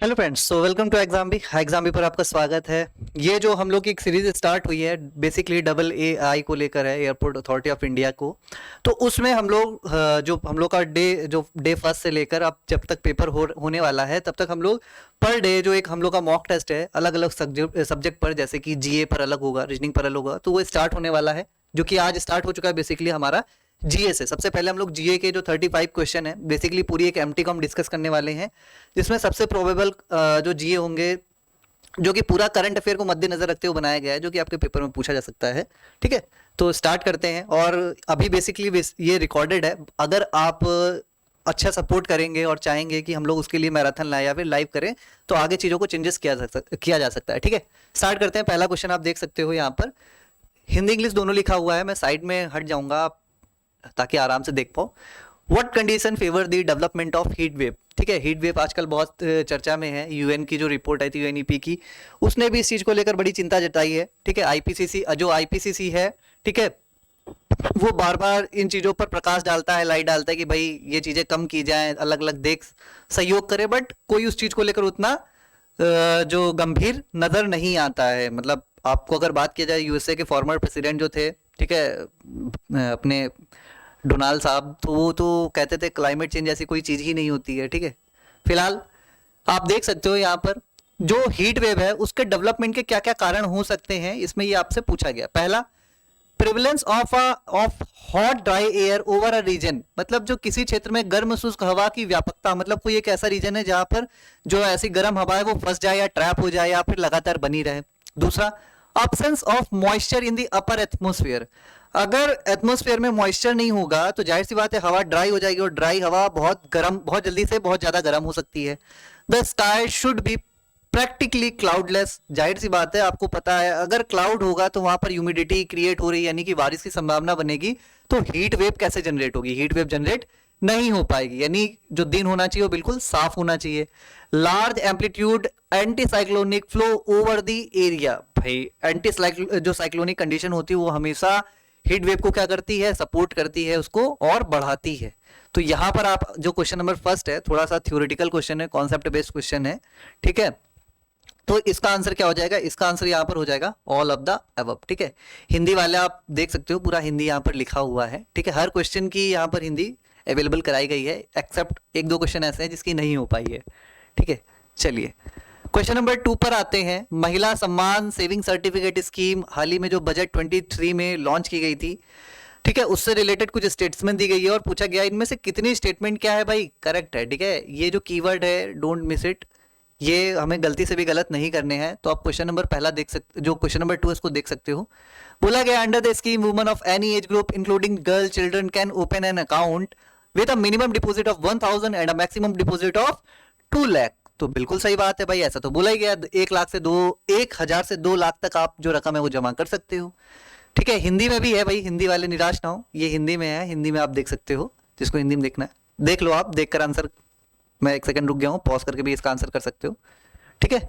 Hello friends, so welcome to exam भी पर आपका स्वागत है। ये जो हम लोग की एक सीरीज स्टार्ट हुई है बेसिकली डबल ए आई को लेकर है, एयरपोर्ट अथॉरिटी ऑफ इंडिया को। तो उसमें हम लोग जो हम लोग का डे फर्स्ट से लेकर अब जब तक पेपर होने वाला है तब तक हम लोग पर डे जो एक हम लोग का मॉक टेस्ट है अलग अलग सब्जेक्ट पर, जैसे कि जीए पर अलग होगा, रीजनिंग पर अलग होगा, तो वो स्टार्ट होने वाला है, जो कि आज स्टार्ट हो चुका है बेसिकली हमारा जीए से। सबसे पहले हम लोग जीए के जो 35 क्वेश्चन है बेसिकली पूरी एक एमटी को हम डिस्कस करने वाले हैं, जिसमें सबसे प्रोबेबल जो जीए होंगे, जो कि पूरा करंट अफेयर को मद्देनजर रखते हुए बनाया गया है, जो कि आपके पेपर में पूछा जा सकता है। ठीक है, तो स्टार्ट करते हैं। और अभी बेसिकली ये रिकॉर्डेड है, अगर आप अच्छा सपोर्ट करेंगे और चाहेंगे कि हम लोग उसके लिए मैराथन लाए या फिर लाइव करें, तो आगे चीज़ों को चेंजेस किया जा सकता है। ठीक है, स्टार्ट करते हैं। पहला क्वेश्चन आप देख सकते हो यहाँ पर, हिंदी इंग्लिश दोनों लिखा हुआ है। मैं साइड में हट जाऊंगा ताकि आराम से देख पाओ। What condition favour the development of heat wave. ठीक है, हीट वेव आजकल बहुत चर्चा में है। यूएन की जो रिपोर्ट आई थी यूएनईपी की, उसने भी इस चीज को लेकर बड़ी चिंता जताई है। ठीक है, आईपीसीसी जो आईपीसीसी है, ठीक है, वो बार बार इन चीजों पर प्रकाश डालता है, लाइट डालता है कि भाई ये चीजें कम की जाएं, अलग अलग देख सहयोग करे, बट कोई उस चीज को लेकर उतना जो गंभीर नजर नहीं आता है। मतलब आपको अगर बात की जाए, यूएसए के फॉर्मर प्रेसिडेंट जो थे, ठीक है, अपने डोनाल्ड साहब, तो वो तो कहते थे क्लाइमेट चेंज ऐसी कोई चीज़ ही नहीं होती है। ठीक है, फिलहाल आप देख सकते हो यहाँ पर जो हीट वेव है उसके डेवलपमेंट के क्या क्या कारण हो सकते हैं, इसमें ये आपसे पूछा गया। पहला, prevalence of hot dry air over a region, मतलब जो किसी क्षेत्र में गर्म शुष्क हवा की व्यापकता, मतलब कोई एक ऐसा रीजन है जहां पर जो ऐसी गर्म हवा है वो फंस जाए या ट्रैप हो जाए या फिर लगातार बनी रहे। दूसरा, absence of moisture in the upper atmosphere, अगर एटमोस्फेयर में मॉइस्चर नहीं होगा तो जाहिर सी बात है हवा ड्राई हो जाएगी, और ड्राई हवा बहुत गर्म, बहुत जल्दी से बहुत ज्यादा गर्म हो सकती है। The sky should be practically cloudless, जाहिर सी बात है, आपको पता है अगर क्लाउड होगा तो वहां पर ह्यूमिडिटी क्रिएट हो रही है, यानी कि बारिश की संभावना बनेगी, तो हीट वेव कैसे जनरेट होगी? हीट वेव जनरेट नहीं हो पाएगी, यानी जो दिन होना चाहिए वो बिल्कुल साफ होना चाहिए। Large amplitude anti cyclonic flow over the area, भाई जो साइक्लोनिक कंडीशन होती है वो हमेशा हीट वेव को क्या करती है? सपोर्ट करती है, उसको और बढ़ाती है। तो यहां पर आप जो क्वेश्चन नंबर फर्स्ट है, थोड़ा सा थ्योरेटिकल क्वेश्चन है, कॉन्सेप्ट बेस्ड क्वेश्चन है। ठीक है, तो इसका आंसर क्या हो जाएगा? इसका आंसर यहाँ पर हो जाएगा ऑल ऑफ द अबव। ठीक है, हिंदी वाले आप देख सकते हो पूरा हिंदी यहाँ पर लिखा हुआ है। ठीक है, हर क्वेश्चन की यहाँ पर हिंदी अवेलेबल कराई गई है, एक्सेप्ट एक दो क्वेश्चन ऐसे हैं जिसकी नहीं हो पाई है। ठीक है, चलिए क्वेश्चन नंबर 2 पर आते हैं। महिला सम्मान सेविंग सर्टिफिकेट स्कीम हाल ही में जो बजट 23 में लॉन्च की गई थी, ठीक है, उससे रिलेटेड कुछ स्टेटमेंट दी गई है और पूछा गया इनमें से कितनी स्टेटमेंट क्या है भाई करेक्ट है। ठीक है, ये जो कीवर्ड है डोंट मिस इट, ये हमें गलती से भी गलत नहीं करने हैं। तो आप क्वेश्चन नंबर पहला देख सकते, जो क्वेश्चन नंबर 2 है इसको देख सकते हो। बोला गया under the scheme woman of any age group including girl children can open an account with a minimum deposit of 1000 and a maximum deposit of 2 lakh. तो बिल्कुल सही बात है भाई, ऐसा तो बोला ही गया 1,000 से 2 लाख तक आप जो रकम है वो जमा कर सकते हो। ठीक है, हिंदी में भी है भाई, हिंदी वाले निराश ना हो, ये हिंदी में है, हिंदी में आप देख सकते हो, जिसको हिंदी में देखना है देख लो, आप देखकर आंसर, मैं एक सेकंड रुक गया हूँ, पॉज करके भी इसका आंसर कर सकते हो। ठीक है,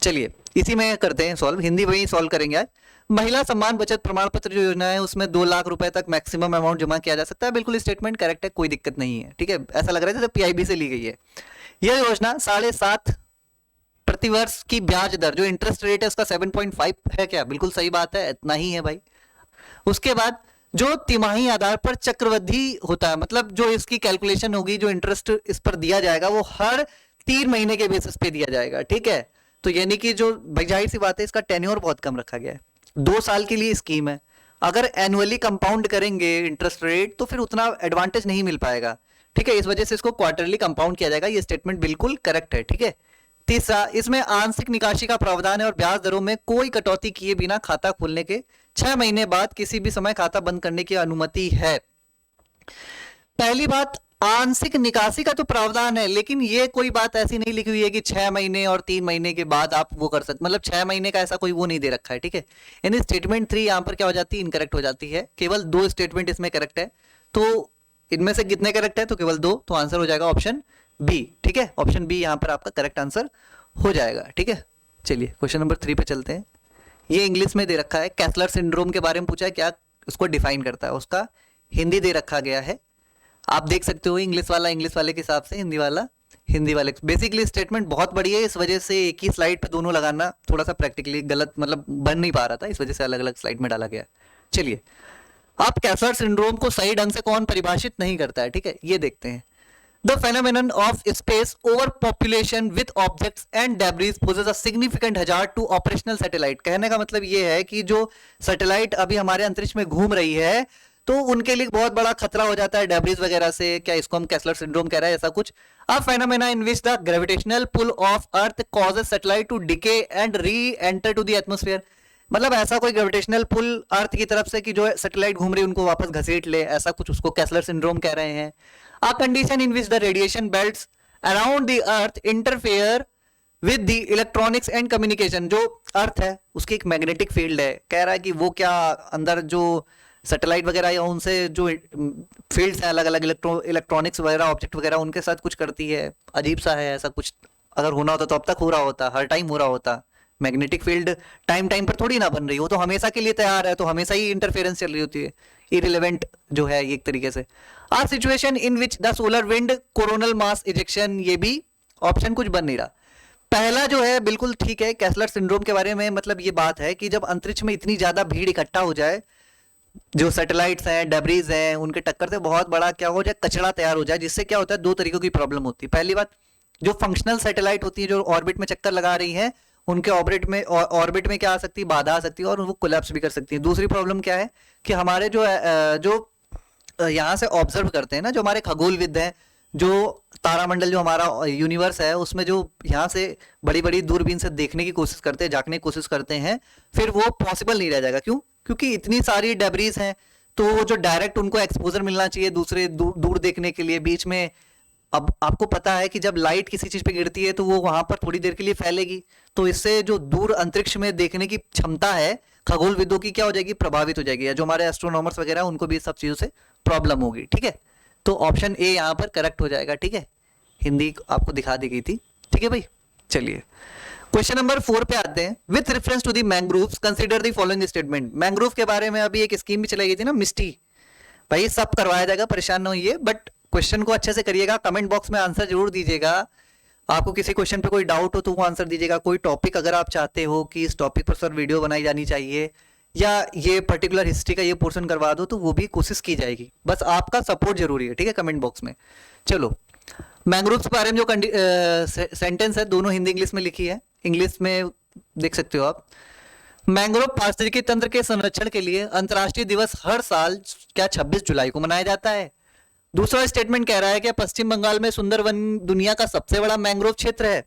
चलिए इसी में करते हैं सॉल्व, हिंदी में ही सॉल्व करेंगे आज। महिला सम्मान बचत प्रमाण पत्र जो योजना है उसमें 2 लाख रुपए तक मैक्सिमम अमाउंट जमा किया जा सकता है। बिल्कुल स्टेटमेंट करेक्ट है, कोई दिक्कत नहीं है। ठीक है, ऐसा लग रहा है जैसे पीआईबी से ली गई है। यह योजना 7.5 प्रतिवर्ष की ब्याज दर, जो इंटरेस्ट रेट है उसका 7.5 है क्या? बिल्कुल सही बात है, इतना ही है भाई। उसके बाद जो तिमाही आधार पर चक्रवृद्धि होता है, मतलब जो इसकी कैलकुलेशन होगी, जो इंटरेस्ट इस पर दिया जाएगा वो हर 3 महीने के बेसिस पे दिया जाएगा। ठीक है, तो यानी कि जो जाहिर सी बात है इसका टेन्योर बहुत कम रखा गया है, 2 साल के लिए स्कीम है। अगर एनुअली कंपाउंड करेंगे इंटरेस्ट रेट तो फिर उतना एडवांटेज नहीं मिल पाएगा। ठीक है, इस वजह से इसको क्वार्टरली कंपाउंड किया जाएगा। ये स्टेटमेंट बिल्कुल करेक्ट है। ठीक है, तीसरा, इसमें आंशिक निकासी का प्रावधान है और ब्याज दरों में कोई कटौती किए बिना खाता खोलने के 6 महीने बाद किसी भी समय खाता बंद करने की अनुमति है। पहली बात, आंशिक निकासी का तो प्रावधान है, लेकिन ये कोई बात ऐसी नहीं लिखी हुई है कि 6 महीने और 3 महीने के बाद आप वो कर सकते, मतलब 6 महीने का ऐसा कोई वो नहीं दे रखा है। ठीक है, यानी स्टेटमेंट 3 यहाँ पर क्या हो जाती है? इनकरेक्ट हो जाती है। केवल 2 स्टेटमेंट इसमें करेक्ट है, तो इनमें से कितने करेक्ट है? तो केवल 2, तो आंसर हो जाएगा ऑप्शन बी। ठीक है, ऑप्शन बी यहाँ पर आपका करेक्ट आंसर हो जाएगा। ठीक है, चलिए क्वेश्चन नंबर 3 पे चलते हैं। ये इंग्लिश में दे रखा है, कैसलर सिंड्रोम के बारे में पूछा है, क्या उसको डिफाइन करता है, उसका हिंदी दे रखा गया है, आप देख सकते हो। इंग्लिश वाला इंग्लिश वाले के हिसाब से, हिंदी वाला हिंदी वाले बेसिकली स्टेटमेंट बहुत बड़ी है, इस वजह से एक ही स्लाइड पे दोनों लगाना थोड़ा सा प्रैक्टिकली गलत मतलब बन नहीं पा रहा था, इस वजह से अलग अलग स्लाइड में डाला गया। चलिए, अब कैसलर सिंड्रोम को सही ढंग से कौन परिभाषित नहीं करता है, ठीक है, ये देखते हैं। The phenomenon of space overpopulation with objects and debris poses a significant hazard to operational satellite। कहने का मतलब ये है कि जो सैटेलाइट अभी हमारे अंतरिक्ष में घूम रही है तो उनके लिए बहुत बड़ा खतरा हो जाता है डेब्रिस वगैरह से। क्या इसको हम कैसलर सिंड्रोम कह रहे हैं, ऐसा कुछ। A phenomena in which the gravitational pull of earth causes satellite to decay and reenter to the atmosphere. मतलब ऐसा कोई ग्रेविटेशनल पुल अर्थ की तरफ से कि जो सैटेलाइट घूम रही है उनको वापस घसीट ले, ऐसा कुछ, उसको कैसलर सिंड्रोम कह रहे हैं। A condition in which the radiation belts around the earth interfere with the electronics and communication। जो अर्थ है उसकी एक मैग्नेटिक फील्ड है, कह रहा है कि वो क्या अंदर जो सैटेलाइट वगैरह या उनसे जो फील्ड्स हैं अलग अलग इलेक्ट्रॉनिक्स वगैरह ऑब्जेक्ट वगैरह उनके साथ कुछ करती है। अजीब सा है, ऐसा कुछ अगर होना होता तो अब तक हो रहा होता, हर टाइम हो रहा होता। मैग्नेटिक फील्ड टाइम टाइम पर थोड़ी ना बन रही हो, तो हमेशा के लिए तैयार है, तो हमेशा ही इंटरफेरेंस चल रही होती है, इरिलेवेंट जो है एक तरीके से। A situation in which the solar wind coronal mass ejection, ये भी ऑप्शन कुछ बन नहीं रहा। पहला जो है बिल्कुल ठीक है, कैसलर सिंड्रोम के बारे में मतलब ये बात है कि जब अंतरिक्ष में इतनी ज्यादा भीड़ इकट्ठा हो जाए, जो सैटेलाइट्स हैं, डेब्रीज हैं, उनके टक्कर से बहुत बड़ा क्या हो जाए, कचरा तैयार हो जाए, जिससे क्या होता है, दो तरीकों की प्रॉब्लम होती है। पहली बात, जो फंक्शनल सैटेलाइट होती है जो ऑर्बिट में चक्कर लगा रही है, उनके ऑर्बिट में क्या आ सकती है, बाधा आ सकती है और वो कोलैप्स भी कर सकती है। दूसरी प्रॉब्लम क्या है कि हमारे जो यहाँ से ऑब्जर्व करते हैं ना, जो हमारे खगोलविद हैं, जो तारामंडल जो हमारा यूनिवर्स है उसमें जो यहाँ से बड़ी बड़ी दूरबीन से देखने की कोशिश करते हैं, झांकने की कोशिश करते हैं, फिर वो पॉसिबल नहीं रह जाएगा। क्यों? क्योंकि इतनी सारी डेब्रीज हैं, तो जो डायरेक्ट उनको एक्सपोजर मिलना चाहिए दूसरे दूर देखने के लिए, बीच में अब आपको पता है कि जब लाइट किसी चीज पे गिरती है तो वो वहां पर थोड़ी देर के लिए फैलेगी, तो इससे जो दूर अंतरिक्ष में देखने की क्षमता है खगोलविदों की क्या हो जाएगी, प्रभावित हो जाएगी, या जो हमारे एस्ट्रोनॉमर्स वगैरह उनको भी सब चीजों से प्रॉब्लम होगी। ठीक है, तो ऑप्शन ए यहाँ पर करेक्ट हो जाएगा। ठीक है, हिंदी आपको दिखा दी गई थी। ठीक है भाई, चलिए क्वेश्चन नंबर 4 पे आते हैं। With reference to the mangroves consider the following statement. Mangrove के बारे में अभी एक स्कीम भी चलाई गई थी ना, मिस्टी, भाई सब करवाया जाएगा, परेशान ना होइए, बट क्वेश्चन को अच्छे से करिएगा, कमेंट बॉक्स में आंसर जरूर दीजिएगा। आपको किसी क्वेश्चन पे कोई डाउट हो तो वो आंसर दीजिएगा। कोई टॉपिक अगर आप चाहते हो कि इस टॉपिक पर सर वीडियो बनाई जानी चाहिए या ये पर्टिकुलर हिस्ट्री का ये पोर्शन करवा दो, तो वो भी कोशिश की जाएगी, बस आपका सपोर्ट जरूरी है। ठीक है, कमेंट बॉक्स में। चलो, मैंग्रोव्स के बारे में जो सेंटेंस है दोनों हिंदी इंग्लिश में लिखी है, इंग्लिश में देख सकते हो आप। मैंग्रोव पारिस्थितिकी तंत्र के संरक्षण के लिए अंतर्राष्ट्रीय दिवस हर साल क्या 26 जुलाई को मनाया जाता है। दूसरा स्टेटमेंट कह रहा है कि पश्चिम बंगाल में सुंदरवन दुनिया का सबसे बड़ा मैंग्रोव क्षेत्र है।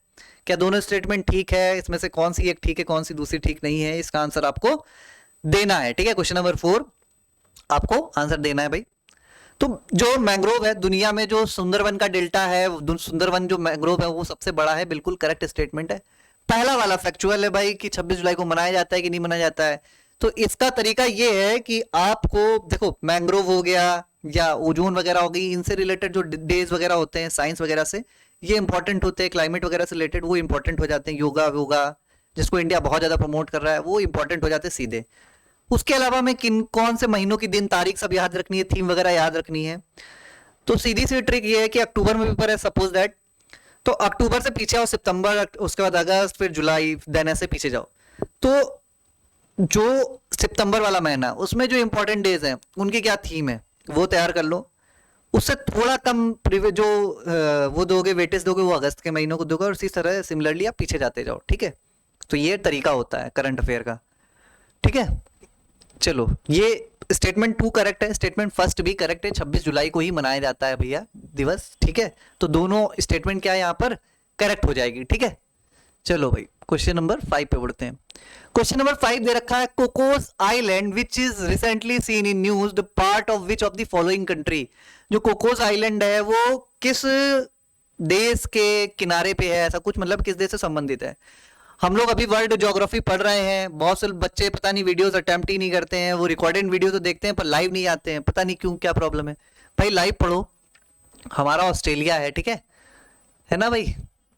क्या दोनों स्टेटमेंट ठीक है? इसमें से कौन सी एक ठीक है, कौन सी दूसरी ठीक नहीं है, इसका आंसर आपको देना है। ठीक है, क्वेश्चन नंबर 4 आपको आंसर देना है भाई। तो जो मैंग्रोव है दुनिया में, जो सुंदरवन का डेल्टा है, सुंदरवन जो मैंग्रोव है वो सबसे बड़ा है, बिल्कुल करेक्ट स्टेटमेंट है। पहला वाला फैक्चुअल है भाई कि 26 जुलाई को मनाया जाता है कि नहीं मनाया जाता है। तो इसका तरीका ये है कि आपको देखो, मैंग्रोव हो गया या ओजोन वगैरह हो गई, इनसे रिलेटेड जो डेज वगैरह होते हैं साइंस वगैरह से, ये इंपॉर्टेंट होते हैं। क्लाइमेट वगैरह से रिलेटेड वो इंपॉर्टेंट हो जाते हैं। योगा जिसको इंडिया बहुत ज्यादा प्रमोट कर रहा है, वो इंपॉर्टेंट हो जाते हैं सीधे। उसके अलावा में कौन से महीनों की दिन तारीख सब याद रखनी है, थीम वगैरह याद रखनी है। तो सीधी सी ट्रिक ये है कि अक्टूबर में पेपर है सपोज दैट, तो अक्टूबर से पीछे आओ, सितंबर, उसके बाद अगस्त, फिर जुलाई, देन ऐसे पीछे जाओ। तो जो सितंबर वाला महीना, उसमें जो इंपॉर्टेंट डेज हैं उनकी क्या थीम है वो तैयार कर लो। उससे थोड़ा कम जो वो दोगे, वेटेज दोगे, वो अगस्त के महीनों को दोगे, और इसी तरह सिमिलरली आप पीछे जाते जाओ। ठीक है, तो ये तरीका होता है करंट अफेयर का। ठीक है, चलो, ये स्टेटमेंट 2 करेक्ट है, स्टेटमेंट फर्स्ट भी करेक्ट है। 26 जुलाई को ही मनाया जाता है भैया दिवस। ठीक है, तो दोनों स्टेटमेंट क्या है यहाँ पर करेक्ट हो जाएगी। ठीक है, चलो भाई क्वेश्चन नंबर 5 पे बढ़ते हैं। क्वेश्चन नंबर 5 दे रखा है, Cocos island which is recently seen in news the part of which of the following country. जो कोकोस आइलैंड है वो किस देश के किनारे पे है, ऐसा कुछ, मतलब किस देश से संबंधित है। हम लोग अभी वर्ल्ड ज्योग्राफी पढ़ रहे हैं, बहुत से बच्चे पता नहीं वीडियोस अटेम्प्ट ही नहीं करते हैं, वो रिकॉर्डेड वीडियो तो देखते हैं पर लाइव नहीं आते हैं, पता नहीं क्यों, क्या प्रॉब्लम है भाई। लाइव पढ़ो, हमारा ऑस्ट्रेलिया है, ठीक है ना भाई,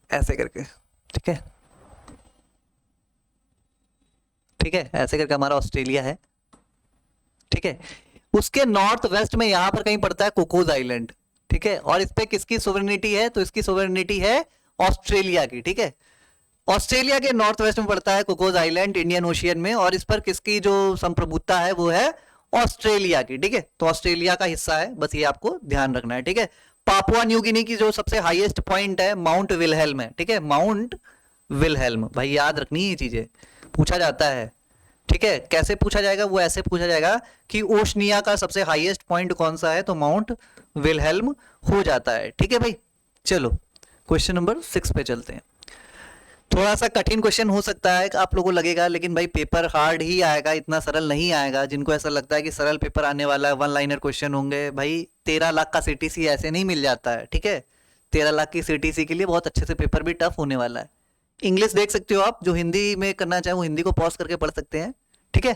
ऐसे करके। ठीक है, ठीक है, ऐसे करके हमारा ऑस्ट्रेलिया है। ठीक है, उसके नॉर्थ वेस्ट में यहां पर कहीं पड़ता है कोकोस आइलैंड। ठीक है, और इस पे किसकी सोवरेनिटी है, तो इसकी सोवरेनिटी है ऑस्ट्रेलिया की, ठीक है। ऑस्ट्रेलिया के नॉर्थ वेस्ट में पड़ता है कोकोस आइलैंड इंडियन ओशियन में, और इस पर किसकी जो संप्रभुता है वो है ऑस्ट्रेलिया की, ठीक है। तो ऑस्ट्रेलिया का हिस्सा है, बस ये आपको ध्यान रखना है, ठीक है। पापुआ न्यू गिनी की जो सबसे हाईएस्ट पॉइंट है माउंट विलहेल्म है, ठीक है, माउंट विलहेल्म, भाई याद रखनी ये चीजें, पूछा जाता है, ठीक है। कैसे पूछा जाएगा, वो ऐसे पूछा जाएगा कि ओशनिया का सबसे हाईएस्ट पॉइंट कौन सा है, तो माउंट विलहेल्म हो जाता है, ठीक है भाई। चलो क्वेश्चन नंबर 6 पे चलते हैं। थोड़ा सा कठिन क्वेश्चन हो सकता है आप लोगों को लगेगा, लेकिन भाई पेपर हार्ड ही आएगा, इतना सरल नहीं आएगा। जिनको ऐसा लगता है कि सरल पेपर आने वाला है, वन लाइनर क्वेश्चन होंगे, भाई 13 लाख का सीटीसी ऐसे नहीं मिल जाता है, ठीक है। 13 लाख की सीटीसी के लिए बहुत अच्छे से पेपर भी टफ होने वाला है। इंग्लिश देख सकते हो आप, जो हिंदी में करना चाहे वो हिंदी को पॉज करके पढ़ सकते हैं, ठीक है।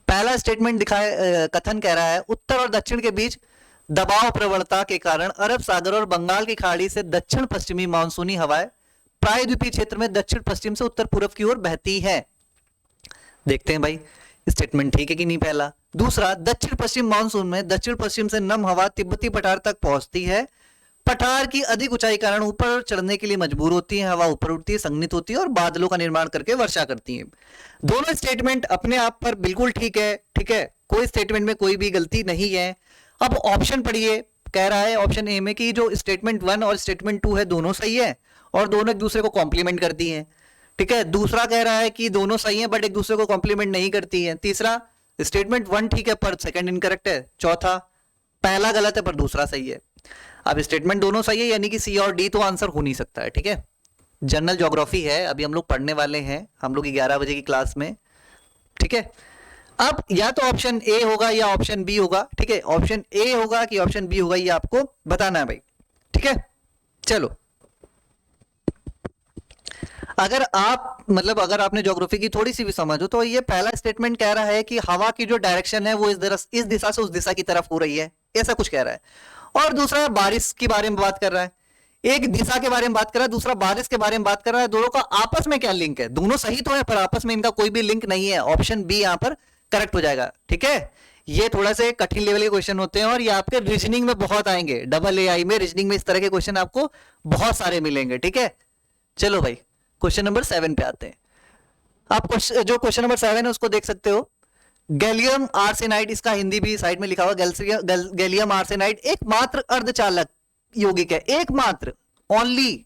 पहला स्टेटमेंट दिखाए, कथन कह रहा है उत्तर और दक्षिण के बीच दबाव प्रवणता के कारण अरब सागर और बंगाल की खाड़ी से दक्षिण पश्चिमी मानसूनी हवाएं प्रायद्वीपीय क्षेत्र में दक्षिण पश्चिम से उत्तर पूर्व की ओर बहती है। देखते हैं भाई स्टेटमेंट ठीक है कि नहीं। पहला। दूसरा, दक्षिण पश्चिम मानसून में दक्षिण पश्चिम से नम हवा तिब्बती पठार तक पहुंचती है, पठार की अधिक ऊंचाई कारण ऊपर चढ़ने के लिए मजबूर होती है, हवा ऊपर उठती है, संघनित होती है और बादलों का निर्माण करके वर्षा करती है। दोनों स्टेटमेंट अपने आप पर बिल्कुल ठीक है, ठीक है, कोई स्टेटमेंट में कोई भी गलती नहीं है। अब ऑप्शन पढ़िए, कह रहा है ऑप्शन ए में कि जो स्टेटमेंट 1 और स्टेटमेंट 2 है दोनों सही है और दोनों एक दूसरे को कॉम्प्लीमेंट करती हैं, ठीक है। दूसरा कह रहा है कि दोनों सही हैं बट एक दूसरे को कॉम्प्लीमेंट नहीं करती हैं। तीसरा, स्टेटमेंट 1 ठीक है पर सेकंड इनकरेक्ट है। चौथा, पहला गलत है पर दूसरा सही है। अब स्टेटमेंट दोनों सही है यानी कि सी और डी तो आंसर हो नहीं सकता है, ठीक है। जनरल ज्योग्राफी है, अभी हम लोग पढ़ने वाले हैं, हम लोग 11 बजे की क्लास में, ठीक है। अब या तो ऑप्शन ए होगा या ऑप्शन बी होगा, ठीक है। ऑप्शन ए होगा कि ऑप्शन बी होगा ये आपको बताना है भाई, ठीक है। चलो, अगर आपने ज्योग्राफी की थोड़ी सी भी समझ हो तो ये पहला स्टेटमेंट कह रहा है कि हवा की जो डायरेक्शन है वो इस दिशा से उस दिशा की तरफ हो रही है, ऐसा कुछ कह रहा है। और दूसरा बारिश के बारे में बात कर रहा है, एक दिशा के बारे में बात कर रहा है, दूसरा बारिश के बारे में बात कर रहा है। दोनों का आपस में क्या लिंक है? दोनों सही तो है पर आपस में इनका कोई भी लिंक नहीं है। ऑप्शन बी यहां पर करेक्ट हो जाएगा, ठीक है। ये थोड़ा से कठिन लेवल के क्वेश्चन होते हैं और ये आपके रीजनिंग में बहुत आएंगे, डबल एआई में रीजनिंग में इस तरह के क्वेश्चन आपको बहुत सारे मिलेंगे, ठीक है। चलो भाई क्वेश्चन नंबर 7 पे आते हैं। आप जो क्वेश्चन नंबर 7 है उसको देख सकते हो। गैलियम आर्सेनाइड, इसका हिंदी भी साइड में लिखा हुआ, गैलियम आर्सेनाइड एकमात्र अर्धचालक यौगिक है, एकमात्र, ओनली,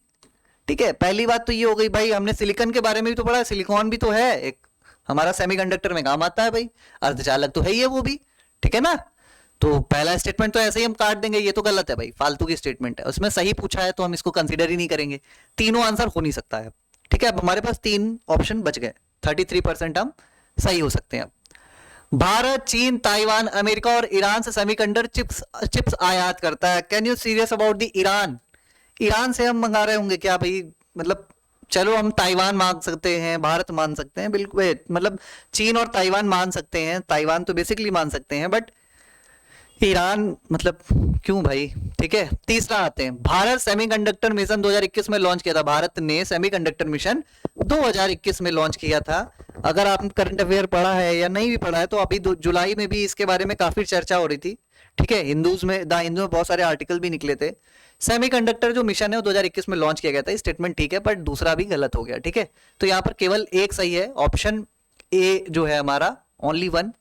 ठीक है। पहली बात तो ये हो गई भाई, हमने सिलिकॉन के बारे में भी तो पढ़ा, सिलिकॉन भी तो है एक हमारा सेमीकंडक्टर में काम आता है भाई, अर्धचालक तो है ही है वो भी, ठीक है ना। तो पहला स्टेटमेंट तो ऐसे ही हम काट देंगे, ये तो गलत है भाई, फालतू की स्टेटमेंट है। उसमें सही पूछा है तो हम इसको कंसीडर ही नहीं करेंगे, तीनों आंसर हो नहीं सकता है, ठीक है। अब हमारे पास 3 ऑप्शन बच गए, 33% हम सही हो सकते हैं। भारत, चीन, ताइवान, अमेरिका और ईरान से सेमीकंडक्टर चिप्स आयात करता है। Can you serious about the Iran? Iran से हम मंगा रहे होंगे क्या भाई? मतलब चलो हम ताइवान मान सकते हैं, भारत मान सकते हैं, बिल्कुल, मतलब चीन और ताइवान मान सकते हैं, ताइवान तो बेसिकली मान सकते हैं बट ईरान मतलब क्यों भाई, ठीक है। तीसरा आते हैं, भारत सेमीकंडक्टर मिशन 2021 में लॉन्च किया था। भारत ने सेमीकंडक्टर मिशन 2021 में लॉन्च किया था। अगर आपने करंट अफेयर पढ़ा है या नहीं भी पढ़ा है तो अभी जुलाई में भी इसके बारे में काफी चर्चा हो रही थी, ठीक है। हिंदू में बहुत सारे आर्टिकल भी निकले थे। सेमीकंडक्टर जो मिशन है वो 2021 में लॉन्च किया गया था, स्टेटमेंट ठीक है, बट दूसरा भी गलत हो गया, ठीक है। तो यहाँ पर केवल एक सही है, ऑप्शन ए जो है हमारा ओनली 1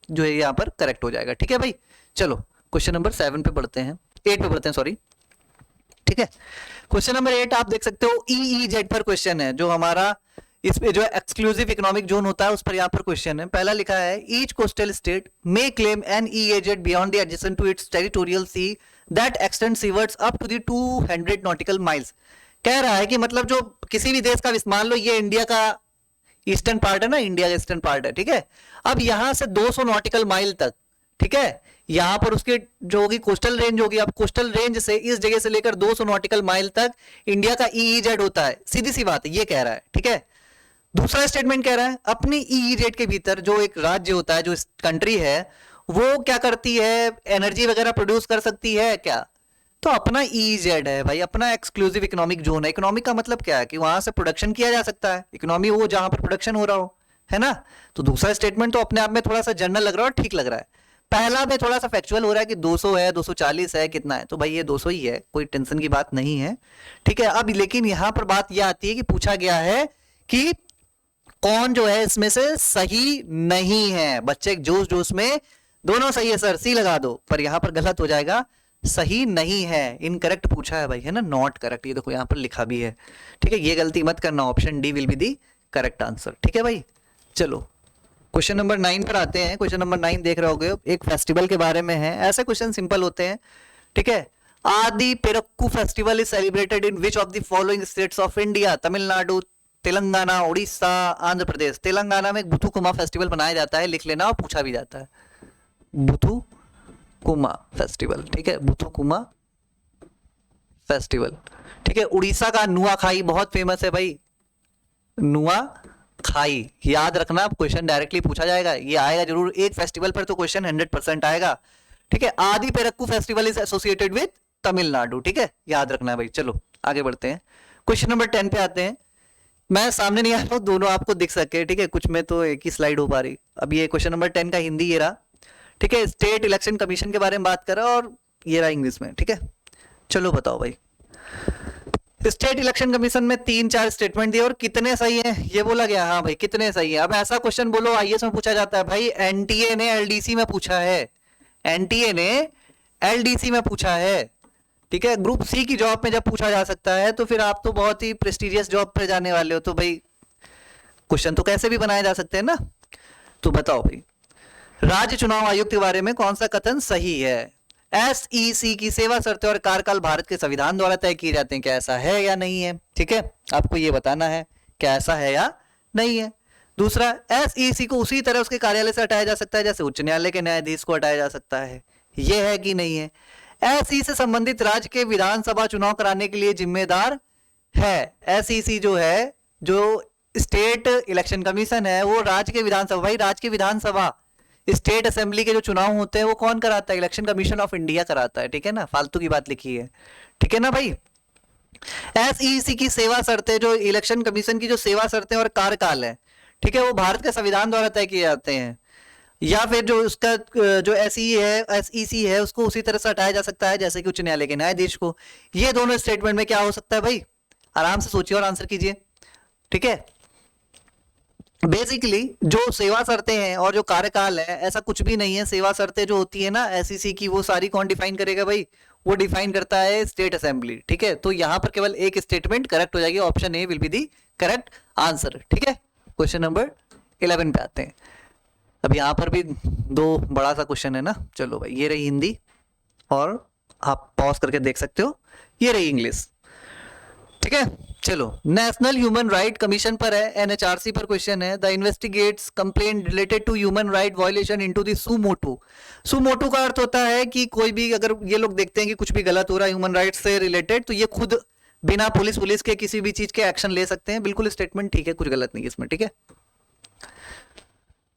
जो है यहाँ पर करेक्ट हो जाएगा, ठीक है भाई। चलो क्वेश्चन नंबर 7 पे पढ़ते हैं, 8 पे पढ़ते हैं, सॉरी, ठीक है। क्वेश्चन नंबर 8 आप देख सकते हो, EEZ पर क्वेश्चन है, जो हमारा इस पे जो एक्सक्लूसिव इकोनॉमिक जोन होता है उस पर यहाँ पर क्वेश्चन है। पहला लिखा है, each coastal state may claim an EEZ beyond the adjacent to its territorial sea that extend seawards up to the 200 nautical miles. कह रहा है कि मतलब जो किसी भी देश का, मान लो ये इंडिया का ईस्टर्न पार्ट है ना, इंडिया का ईस्टर्न पार्ट है, ठीक है। अब यहां से 200 नॉटिकल माइल तक, ठीक है, यहां पर उसके जो होगी कोस्टल रेंज होगी। अब कोस्टल रेंज से इस जगह से लेकर 200 नॉटिकल माइल तक इंडिया का EEZ होता है, सीधी सी बात है, ये कह रहा है, ठीक है। दूसरा स्टेटमेंट कह रहा है, अपनी EEZ के भीतर जो एक राज्य होता है, जो कंट्री है, वो क्या करती है, एनर्जी वगैरह प्रोड्यूस कर सकती है क्या? तो अपना EEZ है भाई, अपना एक्सक्लूसिव इकोनॉमिक जोन है। इकोनॉमिक का मतलब क्या है कि वहां से प्रोडक्शन किया जा सकता है, इकोनॉमी वो जहां पर प्रोडक्शन हो रहा हो, है ना। तो दूसरा स्टेटमेंट तो अपने आप में थोड़ा सा जनरल लग रहा है और ठीक लग रहा है। पहला में थोड़ा सा फैक्चुअल हो रहा है कि 200 है, 240 है, कितना है, तो भाई ये 200 ही है, कोई टेंशन की बात नहीं है, ठीक है। अब लेकिन यहां पर बात यह आती है कि पूछा गया है कि कौन जो है इसमें से सही नहीं है। बच्चे जोश जोश में दोनों सही है सर, सी लगा दो, पर यहां पर गलत हो जाएगा, सही नहीं है, इनकरेक्ट पूछा है भाई, है ना, नॉट करेक्ट, ये देखो यहां पर लिखा भी है, ठीक है। ये गलती मत करना, option D will be the correct answer, ठीक है भाई। चलो क्वेश्चन नंबर 9 पर आते हैं। क्वेश्चन नंबर 9 देख रहे होगे, एक फेस्टिवल के बारे में है। ऐसे क्वेश्चन सिंपल होते हैं, ठीक है। Aadi Perukku festival is celebrated in which of the following states of India? Tamil Nadu, Telangana, Orissa, Andhra Pradesh. Telangana में बुथुकुमा फेस्टिवल मनाया जाता है, लिख लेना, और पूछा भी जाता है बुथुकुमा फेस्टिवल, ठीक है, बुथुकुमा फेस्टिवल, ठीक है। उड़ीसा का नुआखाई बहुत फेमस है भाई, नुआखाई, याद रखना, क्वेश्चन डायरेक्टली पूछा जाएगा, ये आएगा जरूर, एक फेस्टिवल पर तो क्वेश्चन 100% आएगा, ठीक है। Aadi Perukku festival is associated with Tamil Nadu, ठीक है, याद रखना है भाई। चलो आगे बढ़ते हैं, क्वेश्चन नंबर 10 पे आते हैं। मैं सामने नहीं आ रहा हूं, दोनों आपको दिख सके, ठीक है, कुछ में तो एक ही स्लाइड हो पा रही। अब ये क्वेश्चन नंबर 10 का हिंदी ये रहा, ठीक है, स्टेट इलेक्शन कमीशन के बारे में बात कर रहा, और ये रहा इंग्लिश में, ठीक है। चलो बताओ भाई, स्टेट इलेक्शन कमीशन में 3-4 स्टेटमेंट दिए और कितने सही हैं ये बोला गया, हाँ भाई कितने सही है। अब ऐसा क्वेश्चन बोलो आईएएस में पूछा जाता है भाई, एनटीए ने एलडीसी में पूछा है, एनटीए ने एलडीसी में पूछा है, ठीक है। ग्रुप सी की जॉब में जब पूछा जा सकता है तो फिर आप तो बहुत ही प्रेस्टिजियस जॉब पर जाने वाले हो, तो भाई क्वेश्चन तो कैसे भी बनाए जा सकते हैं ना। तो बताओ भाई, राज्य चुनाव आयुक्त के बारे में कौन सा कथन सही है? एसईसी की सेवा शर्तें और कार्यकाल भारत के संविधान द्वारा तय किए जाते हैं, क्या ऐसा है या नहीं है, ठीक है, आपको ये बताना है क्या ऐसा है या नहीं है। दूसरा, एसईसी को उसी तरह उसके कार्यालय से हटाया जा सकता है जैसे उच्च न्यायालय के न्यायाधीश को हटाया जा सकता है, ये है कि नहीं है। एसई से संबंधित राज्य के विधानसभा चुनाव कराने के लिए जिम्मेदार है। एसईसी जो है, जो स्टेट इलेक्शन कमीशन है, वो राज्य के विधानसभा, भाई राज्य के विधानसभा, स्टेट असेंबली के जो चुनाव होते हैं वो कौन कराता है? इलेक्शन कमीशन ऑफ इंडिया कराता है, ठीक है ना, फालतू की बात लिखी है, ठीक है ना भाई। एसईसी की सेवा शर्तें, जो इलेक्शन कमीशन की जो सेवा शर्तें और कार्यकाल है, ठीक है, वो भारत के संविधान द्वारा तय किए जाते हैं, या फिर जो उसका जो एसईसी है उसको उसी तरह से हटाया जा सकता है जैसे कि उच्च न्यायालय के न्यायाधीश को। ये दोनों स्टेटमेंट में क्या हो सकता है भाई? आराम से सोचिए और आंसर कीजिए, ठीक है। बेसिकली जो सेवा शर्तें हैं और जो कार्यकाल है, ऐसा कुछ भी नहीं है। सेवा शर्तें जो होती है ना एसईसी की, वो सारी कौन डिफाइन करेगा भाई? वो डिफाइन करता है स्टेट असेंबली, ठीक है। तो यहां पर केवल एक स्टेटमेंट करेक्ट हो जाएगी, option A will be the correct answer, ठीक है। क्वेश्चन नंबर 11 पे आते हैं। अब यहां पर भी दो बड़ा सा क्वेश्चन है ना। चलो भाई, ये रही हिंदी और आप पॉज करके देख सकते हो, ये रही इंग्लिश, ठीक है। चलो, नेशनल ह्यूमन राइट कमीशन पर है, एनएचआरसी पर क्वेश्चन है। The investigates complaint related to human right violation into the suo motu. Suo motu का अर्थ होता है कि कोई भी, अगर ये लोग देखते हैं कि कुछ भी गलत हो रहा है ह्यूमन राइट से रिलेटेड, तो ये खुद बिना पुलिस के किसी भी चीज के एक्शन ले सकते हैं। बिल्कुल स्टेटमेंट ठीक है, कुछ गलत नहीं है इसमें, ठीक है।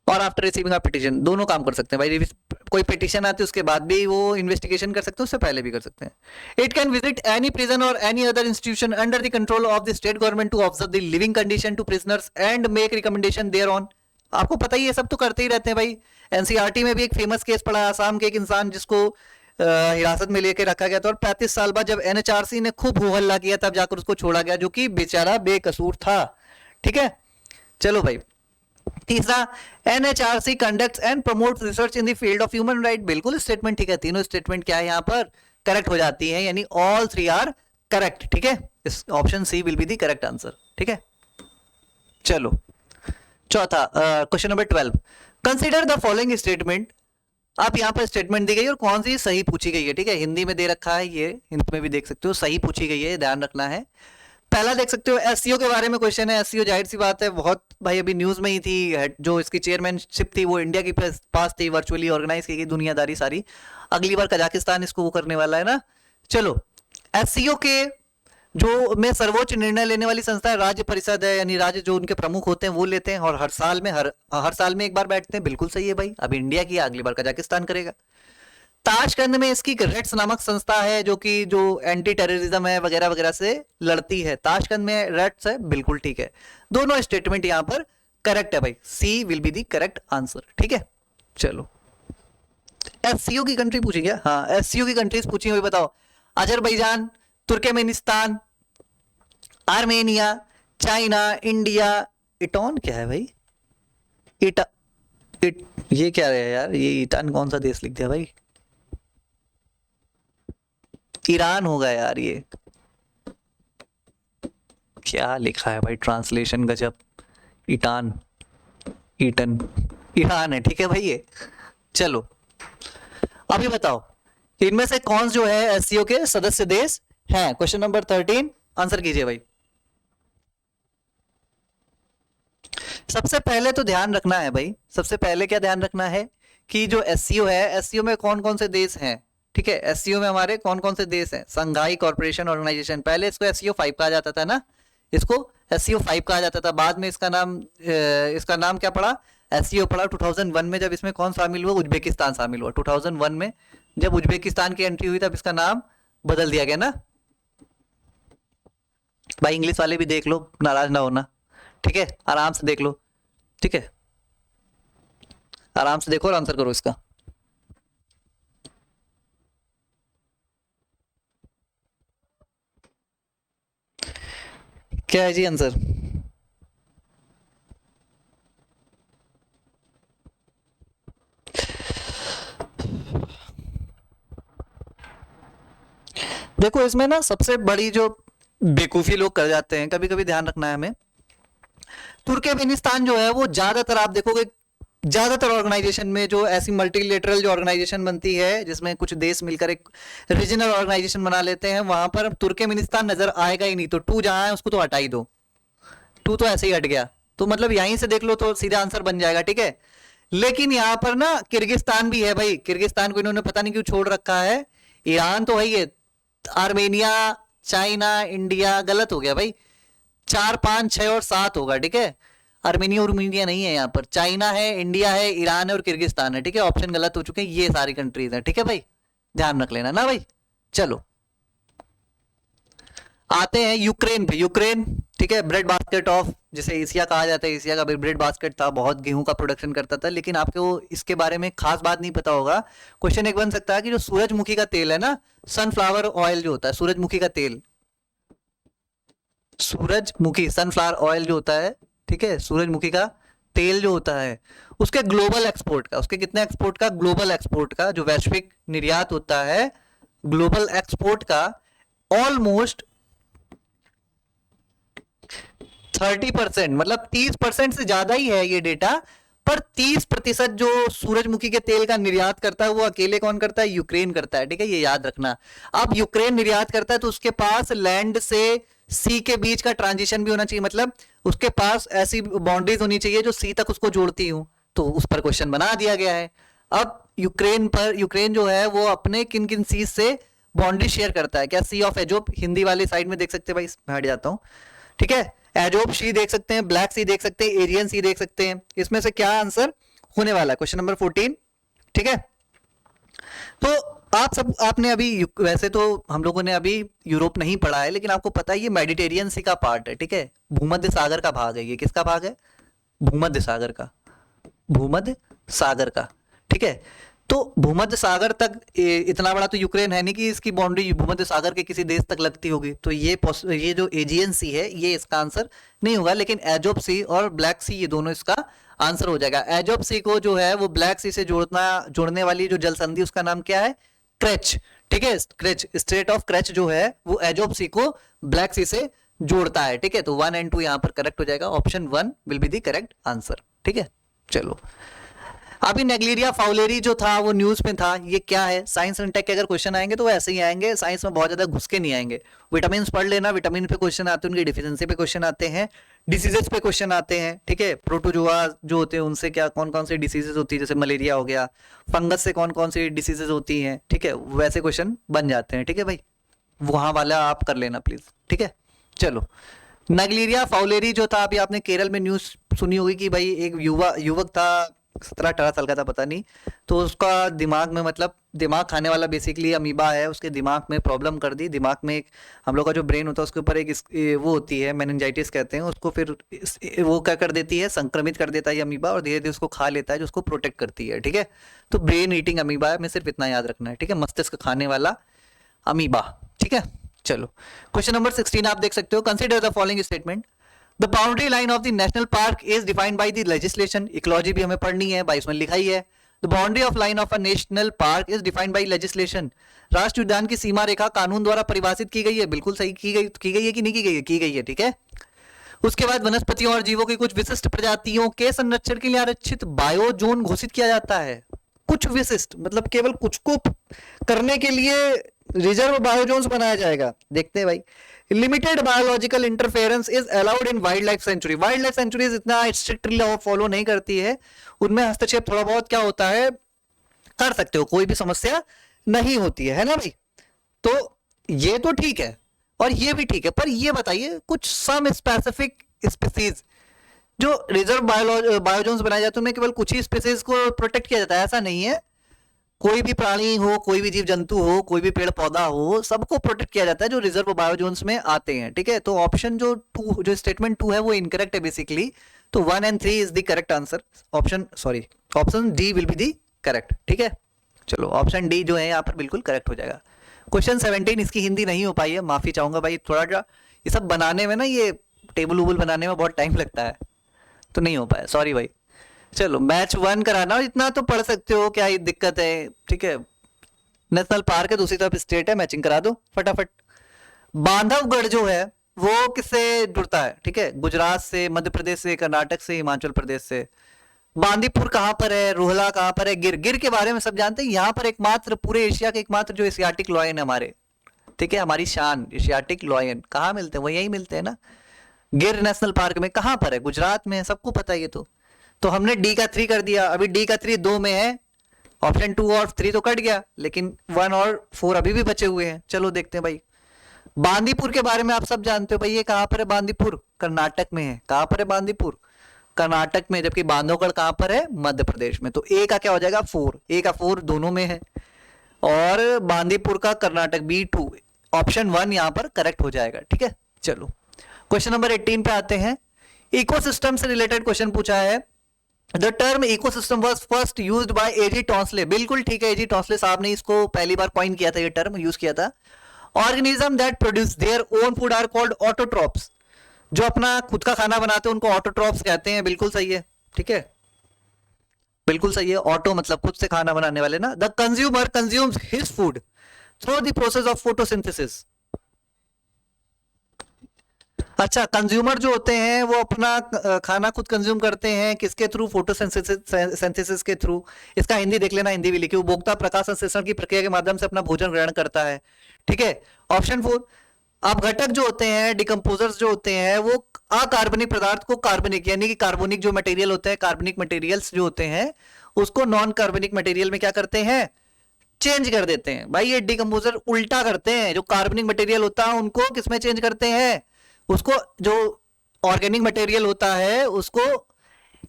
और आफ्टर रिसीविंग अ पिटीशन, दोनों काम कर सकते हैं भाई। कोई पिटीशन आती है उसके बाद भी वो इन्वेस्टिगेशन कर सकते हैं, उससे पहले भी कर सकते हैं। It can visit any prison और any other institution under the control of the state government to observe the living condition to prisoners and make recommendation thereon. आपको पता ही है, सब तो करते ही रहते हैं भाई। एनसीईआरटी में भी एक फेमस केस पड़ा, आसाम के एक इंसान जिसको हिरासत में लेके रखा गया था, और 35 साल बाद जब एनएचआरसी ने खूब हो हल्ला किया तब जाकर उसको छोड़ा गया, जो कि बेचारा बेकसूर था, ठीक है। चलो भाई, तीसरा, NHRC conducts and promotes research in the field of human right. बिल्कुल स्टेटमेंट ठीक है, तीनों स्टेटमेंट क्या है यहाँ पर करेक्ट हो जाती है, यानी ऑल 3 आर करेक्ट, ठीक है। इस option c will be the correct answer, ठीक है। चलो चौथा, question number 12, consider the following statement. आप यहाँ पर स्टेटमेंट दी गई और कौन सी सही पूछी गई है, ठीक है। हिंदी में दे रखा है, ये हिंदी में भी देख सकते हो, सही पूछी गई है, ध्यान रखना है। पहला देख सकते हो, एससीओ के बारे में क्वेश्चन है। एससीओ जाहिर सी बात है, बहुत भाई अभी न्यूज में ही थी, जो इसकी चेयरमैनशिप थी वो इंडिया की पास थी, वर्चुअली ऑर्गेनाइज की गई दुनियादारी सारी। अगली बार कजाकिस्तान इसको वो करने वाला है ना। चलो, एससीओ के जो में सर्वोच्च निर्णय लेने वाली संस्था है राज्य परिषद है, यानी राज्य जो उनके प्रमुख होते हैं वो लेते हैं, और हर साल में एक बार बैठते हैं। बिल्कुल सही है भाई, अभी इंडिया की, अगली बार कजाकिस्तान करेगा। ताशकंद में इसकी रेड्स नामक संस्था है जो कि जो एंटी टेररिज्म है वगैरह वगैरह से लड़ती है। ताशकंद में रेड्स है, बिल्कुल ठीक है। दोनों स्टेटमेंट यहां पर करेक्ट है भाई, C will be the correct answer, ठीक है। चलो एससीओ की कंट्री पूछी क्या? हाँ, एससीओ की कंट्रीज पूछी हुई, बताओ। Azerbaijan, Turkmenistan, Armenia, China, India. Eton क्या है भाई? इटा इट ये क्या है यार? ये ईटान कौन सा देश लिख दिया भाई? ईरान होगा यार ये। क्या लिखा है भाई? ट्रांसलेशन गजब। ईटान, ईटन, ईरान है, ठीक है भाई ये। चलो अभी बताओ, इनमें से कौन जो है एससीओ के सदस्य देश हैं? क्वेश्चन नंबर 13 आंसर कीजिए भाई। सबसे पहले तो ध्यान रखना है भाई, सबसे पहले क्या ध्यान रखना है कि जो एससीओ है, एससीओ में कौन कौन से देश हैं? ठीक है, एससीओ में हमारे कौन कौन से देश हैं? संघाई कॉर्पोरेशन ऑर्गेनाइजेशन, पहले इसको एससीओ 5 कहा जाता था ना, इसको एससीओ 5 कहा जाता था। बाद में इसका नाम क्या पड़ा? एससीओ पड़ा 2001 में, जब इसमें कौन शामिल हुआ? उज्बेकिस्तान शामिल हुआ 2001 में। जब उज्बेकिस्तान की एंट्री हुई तब इसका नाम बदल दिया गया ना भाई। इंग्लिश वाले भी देख लो, नाराज ना होना, ठीक है? आराम से देख लो, ठीक है? आराम से देखो और आंसर करो इसका। क्या है जी आंसर? देखो इसमें ना सबसे बड़ी जो बेवकूफी लोग कर जाते हैं, कभी कभी ध्यान रखना है हमें। तुर्कमेनिस्तान जो है वो ज्यादातर आप देखोगे, ज्यादातर ऑर्गेनाइजेशन में जो ऐसी मल्टीलेटरल जो ऑर्गेनाइजेशन बनती है जिसमें कुछ देश मिलकर एक रीजनल ऑर्गेनाइजेशन बना लेते हैं, वहां पर तुर्कमेनिस्तान नजर आएगा ही नहीं। तो टू जहां है उसको तो हटा ही दो, टू तो ऐसे ही हट गया, तो मतलब यहीं से देख लो तो सीधा आंसर बन जाएगा, ठीक है? लेकिन यहाँ पर ना किर्गिस्तान भी है भाई, किर्गिस्तान को इन्होंने पता नहीं क्यों छोड़ रखा है। ईरान तो है ये, आर्मेनिया, चाइना, इंडिया, गलत हो गया भाई। 4, 5, 6 और 7 होगा, ठीक है? आर्मेनिया और अर्मीनिया नहीं है यहाँ पर, चाइना है, इंडिया है, ईरान है और किर्गिस्तान है, ठीक है? ऑप्शन गलत हो चुके हैं, ये सारी कंट्रीज हैं, ठीक है भाई? ध्यान रख लेना ना भाई। चलो आते हैं यूक्रेन पे। यूक्रेन, ठीक है, ब्रेड बास्केट ऑफ, जिसे एशिया कहा जाता है, एशिया का ब्रेड बास्केट था, बहुत गेहूं का प्रोडक्शन करता था। लेकिन आपको इसके बारे में खास बात नहीं पता होगा। क्वेश्चन एक बन सकता है कि जो सूरजमुखी का तेल है ना, सनफ्लावर ऑयल जो होता है, सूरजमुखी का तेल, सूरजमुखी सनफ्लावर ऑयल जो होता है, ठीक है, सूरजमुखी का तेल जो होता है, उसके ग्लोबल एक्सपोर्ट का, उसके कितने एक्सपोर्ट का? ग्लोबल एक्सपोर्ट का, जो वैश्विक निर्यात होता है, ग्लोबल एक्सपोर्ट का ऑलमोस्ट 30%, मतलब 30% से ज्यादा ही है ये डेटा। पर 30% जो सूरजमुखी के तेल का निर्यात करता है वो अकेले कौन करता है? यूक्रेन करता है, ठीक है? ये याद रखना। अब यूक्रेन निर्यात करता है तो उसके पास लैंड से सी के बीच का ट्रांजिशन भी होना चाहिए, मतलब उसके पास ऐसी बाउंड्रीज होनी चाहिए जो सी तक उसको जोड़ती हूं, तो उस पर क्वेश्चन बना दिया गया है। अब यूक्रेन जो है वो अपने किन किन सी से बाउंड्री शेयर करता है? क्या सी ऑफ एजोब, हिंदी वाले साइड में देख सकते हैं भाई, मैं हट जाता हूं, ठीक है? एजोब सी देख सकते हैं, ब्लैक सी देख सकते हैं, एरियन सी देख सकते हैं। इसमें से क्या आंसर होने वाला है? क्वेश्चन नंबर 14, ठीक है? तो आपने अभी वैसे तो हम लोगों ने अभी यूरोप नहीं पढ़ा है, लेकिन आपको पता है ये मेडिटेरियन सी का पार्ट है, ठीक है? भूमध्य सागर का भाग है ये। किसका भाग है? भूमध्य सागर का, भूमध्य सागर का, ठीक है? तो भूमध्य सागर तक इतना बड़ा तो यूक्रेन है नहीं कि इसकी बाउंड्री भूमध्य सागर के किसी देश तक लगती होगी, तो ये जो एजियन सी है ये इसका आंसर नहीं होगा। लेकिन एजोब सी और ब्लैक सी, ये दोनों इसका आंसर हो जाएगा। एजोब सी को जो है वो ब्लैक सी से जोड़ने वाली जो जल संधि, उसका नाम क्या है? क्रेच, ठीक है? क्रेच, स्ट्रेट ऑफ क्रेच जो है वो एजोब सी को ब्लैक सी से जोड़ता है, ठीक है? तो 1 और 2 यहाँ पर करेक्ट हो जाएगा, option 1 will be the correct answer, ठीक है? चलो अभी नेग्लेरिया फाउलेरी जो था वो न्यूज में था, ये क्या है? साइंस एंड टेक के अगर क्वेश्चन आएंगे तो वो ऐसे ही आएंगे, साइंस में बहुत ज्यादा घुस के नहीं आएंगे। विटामिन पढ़ लेना, विटामिन पे क्वेश्चन आते हैं, उनकी डिफिशियंसी पे क्वेश्चन आते हैं, डिसीजेस पे क्वेश्चन आते हैं, ठीक है? प्रोटोजोआ जो होते हैं उनसे क्या कौन कौन सी डिसीजेज होती है, जैसे मलेरिया हो गया, फंगस से कौन कौन सी डिसीजेज होती हैं, ठीक है? वैसे क्वेश्चन बन जाते हैं, ठीक है भाई? वहां वाला आप कर लेना प्लीज, ठीक है? चलो नेग्लेरिया फाउलेरी जो था, अभी आपने केरल में न्यूज सुनी होगी कि भाई एक युवक था, 17-18 साल का था पता नहीं, तो उसका दिमाग में मतलब दिमाग खाने वाला बेसिकली अमीबा है, उसके दिमाग में प्रॉब्लम कर दी। दिमाग में एक हम लोग का जो ब्रेन होता है उसके ऊपर एक वो होती है, मेनिंजाइटिस कहते हैं उसको, फिर वो क्या कर देती है, संक्रमित कर देता है अमीबा और धीरे धीरे उसको खा लेता है, जो उसको प्रोटेक्ट करती है। ठीक है, तो ब्रेन ईटिंग अमीबा में सिर्फ इतना याद रखना है। ठीक है, मस्तिष्क खाने वाला अमीबा। ठीक है, चलो क्वेश्चन नंबर 16 आप देख सकते हो। Consider the following statement. The boundary line of the national park is defined by the legislation. Ecology भी हमें पढ़नी है, 22 में लिखा ही है। The boundary of line of a national park is defined by legislation. राष्ट्रीय उद्यान की सीमा रेखा कानून द्वारा परिभाषित की गई है। बिल्कुल सही, की गई है कि नहीं की गई है? की गई है। ठीक है, उसके बाद वनस्पतियों और जीवों की कुछ विशिष्ट प्रजातियों के संरक्षण के लिए आरक्षित बायोजोन घोषित किया जाता है। कुछ विशिष्ट मतलब केवल कुछ को करने के लिए रिजर्व बायोजोन्स बनाया जाएगा। देखते हैं भाई। Limited biological interference is allowed in wild life sanctuary. Wild life sanctuaries इतना स्ट्रिक्टली लॉ फॉलो नहीं करती है, उनमें हस्तक्षेप थोड़ा बहुत क्या होता है कर सकते हो, कोई भी समस्या नहीं होती है ना भाई। तो ये तो ठीक है और ये भी ठीक है, पर ये बताइए कुछ सम स्पेसिफिक स्पीसीज जो रिजर्व बायोजोन्स बनाए जाते हैं उनमें केवल कुछ ही स्पीसीज को प्रोटेक्ट किया जाता है, ऐसा नहीं है। कोई भी प्राणी हो, कोई भी जीव जंतु हो, कोई भी पेड़ पौधा हो, सबको प्रोटेक्ट किया जाता है जो रिजर्व बायोजोन्स में आते हैं। ठीक है, तो ऑप्शन जो स्टेटमेंट 2 है वो इनकरेक्ट है बेसिकली, तो 1 and 3 is the correct answer. Option D will be the correct. ठीक है, चलो ऑप्शन डी जो है यहाँ पर बिल्कुल करेक्ट हो जाएगा। क्वेश्चन 17, इसकी हिंदी नहीं हो पाई है, माफी चाहूंगा भाई, थोड़ा ये सब बनाने में ना, ये टेबल वूबल बनाने में बहुत टाइम लगता है, तो नहीं हो पाया, सॉरी भाई। चलो मैच 1 कराना, इतना तो पढ़ सकते हो, क्या दिक्कत है। ठीक है, नेशनल पार्क है, दूसरी तरफ स्टेट है, मैचिंग करा दो फटाफट। बांधवगढ़ जो है वो किससे जुड़ता है? ठीक है, गुजरात से, मध्य प्रदेश से, कर्नाटक से, हिमाचल प्रदेश से। बांदीपुर कहां पर है, रोहला कहां पर है, गिर के बारे में सब जानते हैं। यहाँ पर एकमात्र पूरे एशिया के एकमात्र जो एशियाटिक लॉयन है हमारे, ठीक है, हमारी शान एशियाटिक लॉयन कहाँ मिलते हैं? वो यही मिलते हैं ना, गिर नेशनल पार्क में। कहां पर है? गुजरात में है, सबको पता है ये तो हमने डी का 3 कर दिया। अभी डी का 3 2 में है, ऑप्शन 2 और 3 तो कट गया, लेकिन 1 और 4 अभी भी बचे हुए हैं। चलो देखते हैं भाई। बांदीपुर के बारे में आप सब जानते हो भाई, ये कहां पर है? बांदीपुर कर्नाटक में है। कहां पर है बांदीपुर? कर्नाटक में। जबकि बांधवगढ़ कहां पर है? मध्य प्रदेश में। तो ए का क्या हो जाएगा? 4। ए का 4 दोनों में है, और बांदीपुर का कर्नाटक B2, ऑप्शन 1 यहां पर करेक्ट हो जाएगा। ठीक है, चलो क्वेश्चन नंबर 18 पे आते हैं। इकोसिस्टम से रिलेटेड क्वेश्चन पूछा है। The term ecosystem was first used by A G Tansley. बिल्कुल ठीक है, एजी टॉन्सले साहब ने इसको पहली बार कॉइन किया था, ये टर्म यूज किया था। Organism that produce their own food are called autotrophs. जो अपना खुद का खाना बनाते हैं उनको ऑटोट्रॉप्स कहते हैं। बिल्कुल सही है, ठीक है, बिल्कुल सही है। ऑटो मतलब खुद से खाना बनाने वाले ना। The consumer consumes his food through the process of photosynthesis. अच्छा, कंज्यूमर जो होते हैं वो अपना खाना खुद कंज्यूम करते हैं किसके थ्रू? फोटोसिंथेसिस के थ्रू। इसका हिंदी देख लेना, हिंदी भी लिखी। उपभोक्ता प्रकाश संश्लेषण की प्रक्रिया के माध्यम से अपना भोजन ग्रहण करता है। ठीक है, ऑप्शन 4। अब घटक जो होते हैं, डिकम्पोजर्स जो होते हैं, वो अकार्बनिक पदार्थ को कार्बनिक, यानी कि कार्बनिक जो मटेरियल होते हैं, कार्बनिक मटेरियल्स जो होते हैं, उसको नॉन कार्बनिक मटेरियल में क्या करते हैं? चेंज कर देते हैं। भाई ये डिकम्पोजर उल्टा करते हैं, जो कार्बनिक मटेरियल होता है उनको किसमें चेंज करते हैं? उसको जो ऑर्गेनिक मटेरियल होता है उसको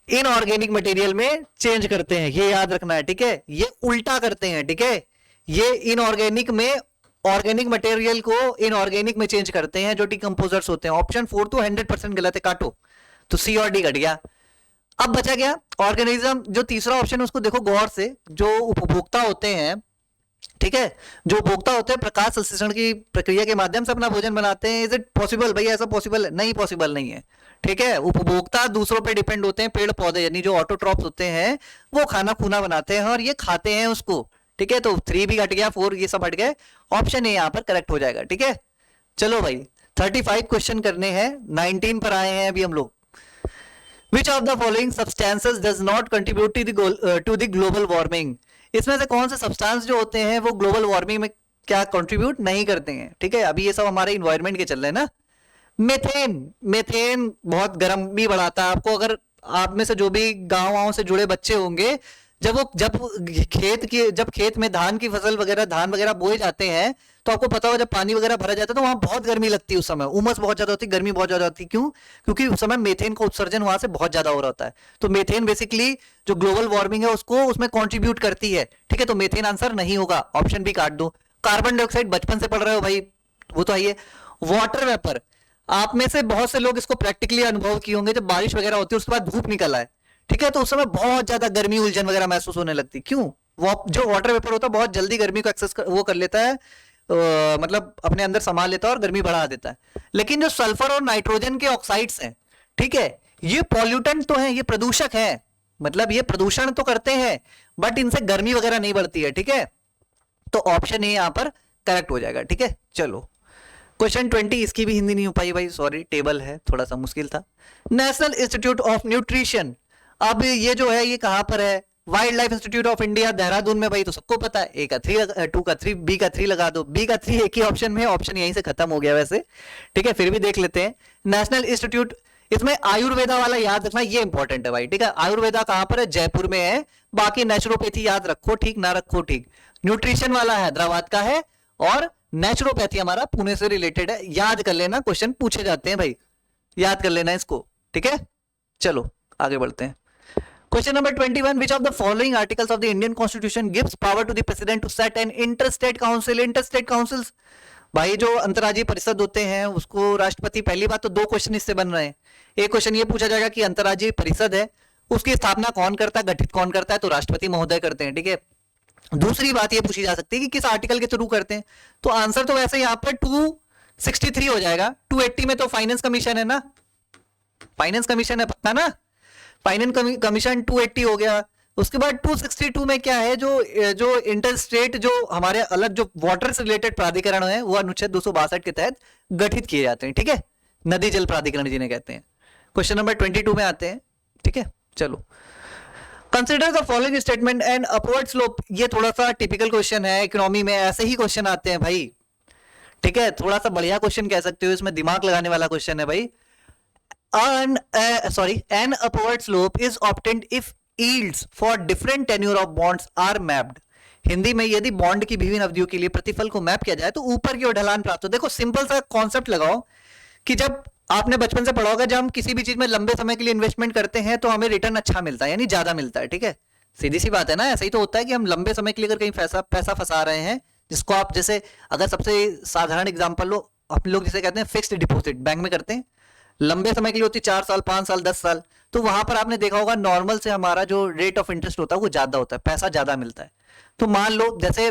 इनऑर्गेनिक मटेरियल में चेंज करते हैं। ये याद रखना है, ठीक है, ये उल्टा करते हैं। ठीक है, ये इनऑर्गेनिक में ऑर्गेनिक मटेरियल को इनऑर्गेनिक में चेंज करते हैं, जो डिकम्पोजर्स होते हैं। ऑप्शन 4 तो 100% गलत है, काटो। तो सी और डी कट गया। अब बचा गया ऑर्गेनिज्म। जो तीसरा ऑप्शन है उसको देखो गौर से। जो उपभोक्ता होते हैं, ठीक है, जो उपभोक्ता होते हैं प्रकाश संश्लेषण की प्रक्रिया के माध्यम से अपना भोजन बनाते हैं। Is it possible? भाई ऐसा पॉसिबल नहीं, पॉसिबल नहीं है। ठीक है, उपभोक्ता दूसरों पे डिपेंड होते हैं। पेड़ पौधे यानी जो ऑटोट्रॉप्स होते हैं वो खाना खुना बनाते हैं और ये खाते हैं उसको। ठीक है, तो 3 भी हट गया, 4 ये सब हट गए। ऑप्शन ए यहाँ पर करेक्ट हो जाएगा। ठीक है, चलो भाई 35 क्वेश्चन करने हैं, 19 पर आए हैं अभी हम लोग। Which of the following substances does not contribute to the global warming? इसमें से कौन से सब्सटेंस जो होते हैं वो ग्लोबल वार्मिंग में क्या कंट्रीब्यूट नहीं करते हैं? ठीक है, अभी ये सब हमारे इन्वायरमेंट के चल रहे हैं ना। मेथेन, मेथेन बहुत गर्म भी बढ़ाता है आपको। अगर आप में से जो भी गाँव से जुड़े बच्चे होंगे, जब खेत में धान की फसल वगैरह, धान वगैरह बोए जाते हैं, तो आपको पता होगा जब पानी वगैरह भरा जाता है तो वहां बहुत गर्मी लगती है, उस समय उमस बहुत ज्यादा होती है, गर्मी बहुत ज्यादा होती है। क्यों? क्योंकि उस समय मीथेन का उत्सर्जन वहां से बहुत ज्यादा हो रहा होता है। तो मीथेन बेसिकली जो ग्लोबल वार्मिंग है उसको उसमें कॉन्ट्रीब्यूट करती है। ठीक है, तो मीथेन आंसर नहीं होगा, ऑप्शन बी काट दो। कार्बन डाइऑक्साइड बचपन से पढ़ रहे हो भाई, वो तो आइए। वाटर वेपर, आप में से बहुत से लोग इसको प्रैक्टिकली अनुभव किए होंगे, जब बारिश वगैरह होती है उसके बाद धूप निकल आए, ठीक है, तो उस समय बहुत ज्यादा गर्मी, उलझन वगैरह महसूस होने लगती। क्यों? वो जो वाटर वेपर होता है बहुत जल्दी गर्मी को वो कर लेता है, मतलब अपने अंदर संभाल लेता है और गर्मी बढ़ा देता है। लेकिन जो सल्फर और नाइट्रोजन के ऑक्साइड्स हैं, ठीक है, ये पॉल्यूटेंट तो हैं, ये प्रदूषक है, मतलब ये प्रदूषण तो करते हैं, बट इनसे गर्मी वगैरह नहीं बढ़ती है। ठीक है, तो ऑप्शन ए यहां पर करेक्ट हो जाएगा। ठीक है, चलो क्वेश्चन 20, इसकी भी हिंदी नहीं हो पाई भाई, सॉरी, टेबल है, थोड़ा सा मुश्किल था। नेशनल इंस्टीट्यूट ऑफ न्यूट्रिशन, अब ये जो है ये कहां पर है? Wild life institute of India Dehradun में, भाई तो सबको पता है। ए का 3, 2 का 3, बी का 3 लगा दो। बी का 3 एक ही ऑप्शन में, ऑप्शन यहीं से खत्म हो गया वैसे, ठीक है, फिर भी देख लेते हैं। नेशनल इंस्टीट्यूट, इसमें आयुर्वेदा वाला याद रखना, ये इंपॉर्टेंट है भाई। ठीक है, आयुर्वेदा कहां पर है? जयपुर में है। बाकी नेचुरोपैथी याद रखो, ठीक ना रखो ठीक। न्यूट्रिशन वाला हैदराबाद का है, और नेचुरोपैथी हमारा पुणे से रिलेटेड है। याद कर लेना, क्वेश्चन पूछे जाते हैं भाई, याद कर लेना इसको। ठीक है, चलो आगे बढ़ते हैं। Question number 21, which of the following articles of the Indian constitution gives power to the president to set an interstate council? Interstate councils, भाई जो अंतर्राज्यीय परिषद होते हैं उसको राष्ट्रपति, पहली बात तो 2 क्वेश्चन इससे बन रहे हैं। एक क्वेश्चन ये पूछा जाएगा कि अंतर्राज्यीय परिषद है, उसकी स्थापना कौन करता है, गठित कौन करता है? तो राष्ट्रपति महोदय करते हैं। ठीक है, दूसरी बात ये पूछी जा सकती है कि किस आर्टिकल के थ्रू करते हैं, तो आंसर तो वैसे यहां पर 263 हो जाएगा। 280 में तो फाइनेंस कमीशन है ना, फाइनेंस कमीशन है पक्का ना, फाइनेंस कमीशन 280 हो गया। उसके बाद 262 में क्या है? जो इंटरस्टेट, जो हमारे अलग जो वाटर से रिलेटेड प्राधिकरण है, वो अनुच्छेद 262 के तहत गठित किए जाते हैं। ठीक है, नदी जल प्राधिकरण जिन्हें कहते हैं। क्वेश्चन नंबर 22 में आते हैं। ठीक है, चलो, consider the following statement and upward slope, ये थोड़ा सा टिपिकल क्वेश्चन है, इकोनॉमी में ऐसे ही क्वेश्चन आते हैं भाई। ठीक है, थोड़ा सा बढ़िया क्वेश्चन कह सकते हो, इसमें दिमाग लगाने वाला क्वेश्चन है भाई। An upward slope is obtained if yields for different tenure of bonds are mapped. Hindi में यदि बॉन्ड की विभिन्न अवधियों के लिए प्रतिफल को मैप किया जाए तो ऊपर की ओर ढलान प्राप्त हो। देखो सिंपल सा कॉन्सेप्ट लगाओ कि जब आपने बचपन से पढ़ा होगा, जब हम किसी भी चीज में लंबे समय के लिए इन्वेस्टमेंट करते हैं तो हमें रिटर्न अच्छा मिलता है, यानी ज्यादा मिलता है। ठीक है, सीधी सी बात है ना, ऐसा ही तो होता है कि हम लंबे समय के लिए अगर कहीं पैसा फंसा रहे हैं, जिसको आप जैसे अगर सबसे साधारण एग्जाम्पल लो, अपने लोग जिसे कहते हैं फिक्स्ड डिपॉजिट, बैंक में करते हैं, लंबे समय के लिए होती है, 4 साल 5 साल 10 साल, तो वहां पर आपने देखा होगा नॉर्मल से हमारा जो रेट ऑफ इंटरेस्ट होता है वो ज्यादा होता है, पैसा ज्यादा मिलता है। तो मान लो जैसे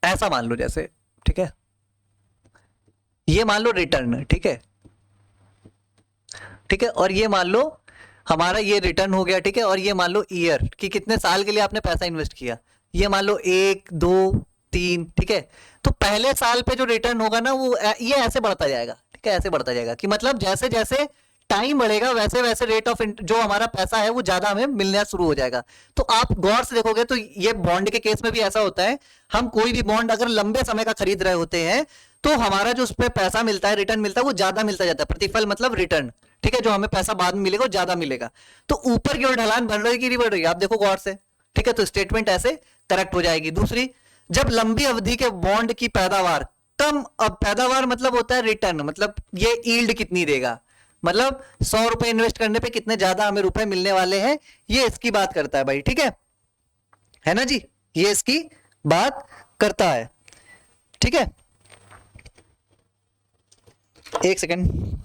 ऐसा मान लो जैसे, ठीक है, ये मान लो रिटर्न, ठीक है, ठीक है, और ये मान लो हमारा ये रिटर्न हो गया। ठीक है, और ये मान लो ईयर कि कितने साल के लिए आपने पैसा इन्वेस्ट किया, ये मान लो 1 2 3। ठीक है, तो पहले साल पे जो रिटर्न होगा ना वो ये ऐसे बढ़ता जाएगा। ठीक है, ऐसे बढ़ता जाएगा कि मतलब जैसे जैसे टाइम बढ़ेगा वैसे वैसे रेट ऑफ जो हमारा पैसा है वो ज्यादा हमें मिलना शुरू हो जाएगा। तो आप गौर से देखोगे तो ये बॉन्ड के केस में भी ऐसा होता है, हम कोई भी बॉन्ड अगर लंबे समय का खरीद रहे होते हैं तो हमारा जो उस पर पैसा मिलता है, रिटर्न मिलता है, वो ज्यादा मिलता जाता है। प्रतिफल मतलब रिटर्न, ठीक है, जो हमें पैसा बाद में मिलेगा वो ज्यादा मिलेगा। तो ऊपर की ओर ढलान बढ़ रही कि नहीं बढ़ रही, आप देखो गौर से। ठीक है, तो स्टेटमेंट ऐसे करेक्ट हो जाएगी। दूसरी, जब लंबी अवधि के बॉन्ड की पैदावार कम, अब पैदावार मतलब होता है रिटर्न, मतलब ये यील्ड कितनी देगा, मतलब 100 रुपए इन्वेस्ट करने पे कितने ज्यादा हमें रुपए मिलने वाले हैं, ये इसकी बात करता है भाई। ठीक है ना जी, ये इसकी बात करता है। ठीक है, एक सेकंड,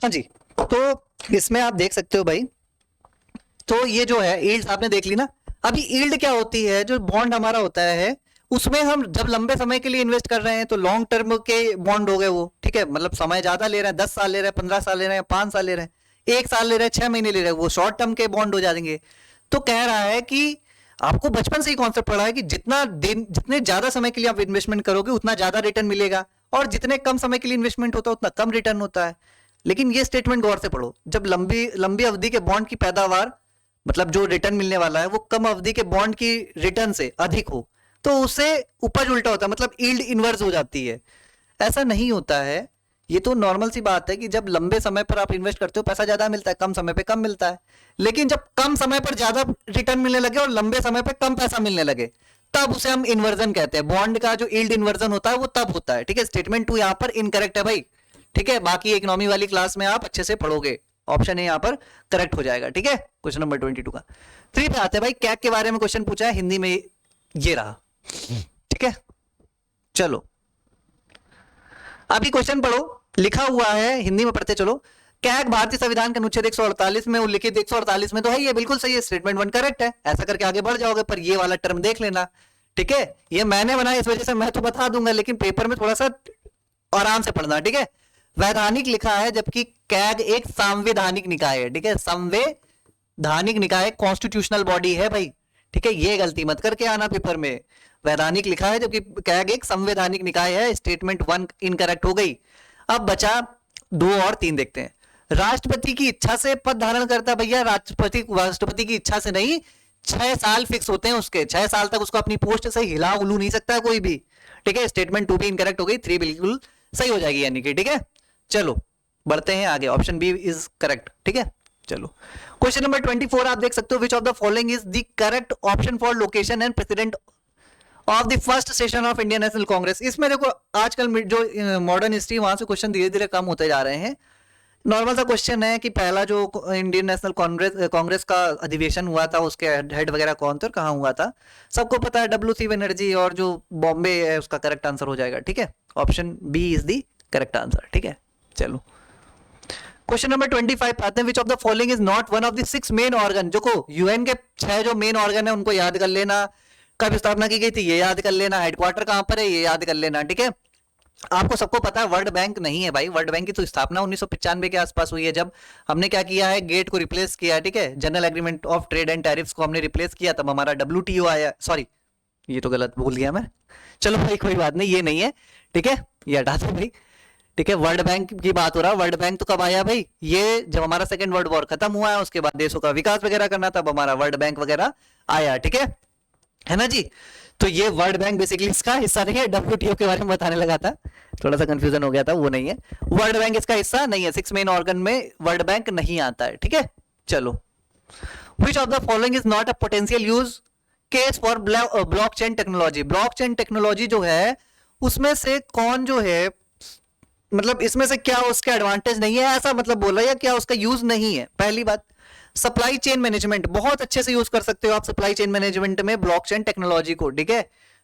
हाँ जी, तो इसमें आप देख सकते हो भाई, तो ये जो है यील्ड आपने देख ली ना। अभी यील्ड क्या होती है, जो बॉन्ड हमारा होता है उसमें हम जब लंबे समय के लिए इन्वेस्ट कर रहे हैं तो लॉन्ग टर्म के बॉन्ड हो गए वो, ठीक है, मतलब समय ज्यादा ले रहे हैं, 10 साल ले रहे हैं, 15 साल ले रहे हैं, 5 साल ले रहे हैं, 1 साल ले रहे हैं, 6 महीने ले रहे हैं, वो शॉर्ट टर्म के बॉन्ड हो जाएंगे। तो कह रहा है कि आपको बचपन से ही कॉन्सेप्ट पढ़ा है कि जितने ज्यादा समय के लिए आप इन्वेस्टमेंट करोगे उतना ज्यादा रिटर्न मिलेगा, और जितने कम समय के लिए इन्वेस्टमेंट होता है उतना कम रिटर्न होता है। लेकिन ये स्टेटमेंट गौर से पढ़ो, जब लंबी लंबी अवधि के बॉन्ड की पैदावार मतलब जो रिटर्न मिलने वाला है वो कम अवधि के बॉन्ड की रिटर्न से अधिक हो तो उसे उपज उल्टा होता है, मतलब यील्ड इनवर्स हो जाती है। ऐसा नहीं होता है, ये तो नॉर्मल सी बात है कि जब लंबे समय पर आप इन्वेस्ट करते हो पैसा ज्यादा मिलता है, कम समय पे कम मिलता है। लेकिन जब कम समय पर ज्यादा रिटर्न मिलने लगे और लंबे समय पर कम पैसा मिलने लगे तब उसे हम इन्वर्जन कहते हैं। बॉन्ड का जो यील्ड इन्वर्जन होता है वो तब होता है। ठीक है, स्टेटमेंट 2 यहां पर इनकरेक्ट है भाई। ठीक है, बाकी इकोनॉमी वाली क्लास में आप अच्छे से पढ़ोगे, ऑप्शन ए यहां पर करेक्ट हो जाएगा। ठीक है, क्वेश्चन नंबर 22 का 3 पे आते हैं भाई। कैग के बारे में क्वेश्चन पूछा है हिंदी में, ये रहा। ठीक है, चलो अभी क्वेश्चन पढ़ो, लिखा हुआ है हिंदी में पढ़ते चलो। कैग भारतीय संविधान के अनुच्छेद 148 में उल्लिखित 148 में तो है, ये बिल्कुल सही है, स्टेटमेंट 1 करेक्ट है। ऐसा करके आगे बढ़ जाओगे, पर ये वाला टर्म देख लेना। ठीक है, ये मैंने बनाया इस वजह से मैं तो बता दूंगा, लेकिन पेपर में थोड़ा सा आराम से पढ़ना। ठीक है, वैधानिक लिखा है जबकि कैग एक संवैधानिक निकाय है। ठीक है, संवैधानिक निकाय कॉन्स्टिट्यूशनल बॉडी है भाई। ठीक है, ये गलती मत करके आना पेपर में, वैधानिक लिखा है जबकि कैग एक संवैधानिक निकाय है। स्टेटमेंट 1 इनकरेक्ट हो गई। अब बचा 2 और 3 देखते हैं। राष्ट्रपति की इच्छा से पद धारण करता है भैया, राष्ट्रपति की इच्छा से नहीं, 6 साल फिक्स होते हैं उसके, 6 साल तक उसको अपनी पोस्ट से हिला उलू नहीं सकता है कोई भी। ठीक है, स्टेटमेंट 2 भी इनकरेक्ट हो गई, 3 बिल्कुल सही हो जाएगी यानी कि। ठीक है, चलो बढ़ते हैं आगे, ऑप्शन बी इज करेक्ट। ठीक है, चलो क्वेश्चन नंबर 24 आप देख सकते हो, विच of the following is the correct option for location and president of the first session of Indian national Congress. इसमें देखो आजकल जो मॉडर्न हिस्ट्री वहां से क्वेश्चन धीरे धीरे कम होते जा रहे हैं। नॉर्मल सा क्वेश्चन है कि पहला जो इंडियन नेशनल कांग्रेस का अधिवेशन हुआ था उसके हेड वगैरह कौन थे और कहाँ हुआ था, सबको पता है, WC बनर्जी, और जो बॉम्बे है उसका करेक्ट आंसर हो जाएगा। ठीक है, option b is the correct answer. ठीक है, चलो क्वेश्चन नंबर 25 आते हैं। Which of the following is not one of the 6 main organ. जो को यूएन के 6 जो मेन ऑर्गन है उनको याद कर लेना, कब स्थापना की गई थी ये याद कर लेना, हेडक्वार्टर कहां पर है ये याद कर लेना। ठीक है, आपको सबको पता है वर्ल्ड बैंक नहीं है भाई, वर्ल्ड बैंक की तो स्थापना 1995 के आसपास हुई है, जब हमने क्या किया है, गेट को रिप्लेस किया। ठीक है, general agreement of trade and tariffs को हमने रिप्लेस किया, तब हमारा WTO आया। सॉरी, ये तो गलत बोल दिया मैं, चलो भाई कोई बात नहीं, ये नहीं है। ठीक है, ये हटा दो भाई। ठीक है, वर्ल्ड बैंक की बात हो रहा है। वर्ल्ड बैंक तो कब आया भाई, ये जब हमारा सेकेंड वर्ल्ड वॉर खत्म हुआ है, उसके बाद देशों का विकास वगैरह करना, तब हमारा वर्ल्ड बैंक वगैरह आया। ठीक है ना जी। तो ये वर्ल्ड बैंक बेसिकली इसका हिस्सा नहीं है, WTO के बारे में बताने लगा था, थोड़ा सा कंफ्यूजन हो गया था, वो नहीं है। वर्ल्ड बैंक इसका हिस्सा नहीं है, 6 मेन ऑर्गन में वर्ल्ड बैंक नहीं आता है। ठीक है, चलो विच of the following is not a potential use case for blockchain technology. Blockchain technology जो है उसमें से कौन जो है, मतलब इसमें से क्या उसका एडवांटेज नहीं है ऐसा मतलब बोल रहा है, या क्या उसका यूज नहीं है। पहली बात, सप्लाई चेन मैनेजमेंट बहुत अच्छे से यूज कर सकते हो आप सप्लाई चेन मैनेजमेंट में ब्लॉकचेन टेक्नोलॉजी को। ठीक है,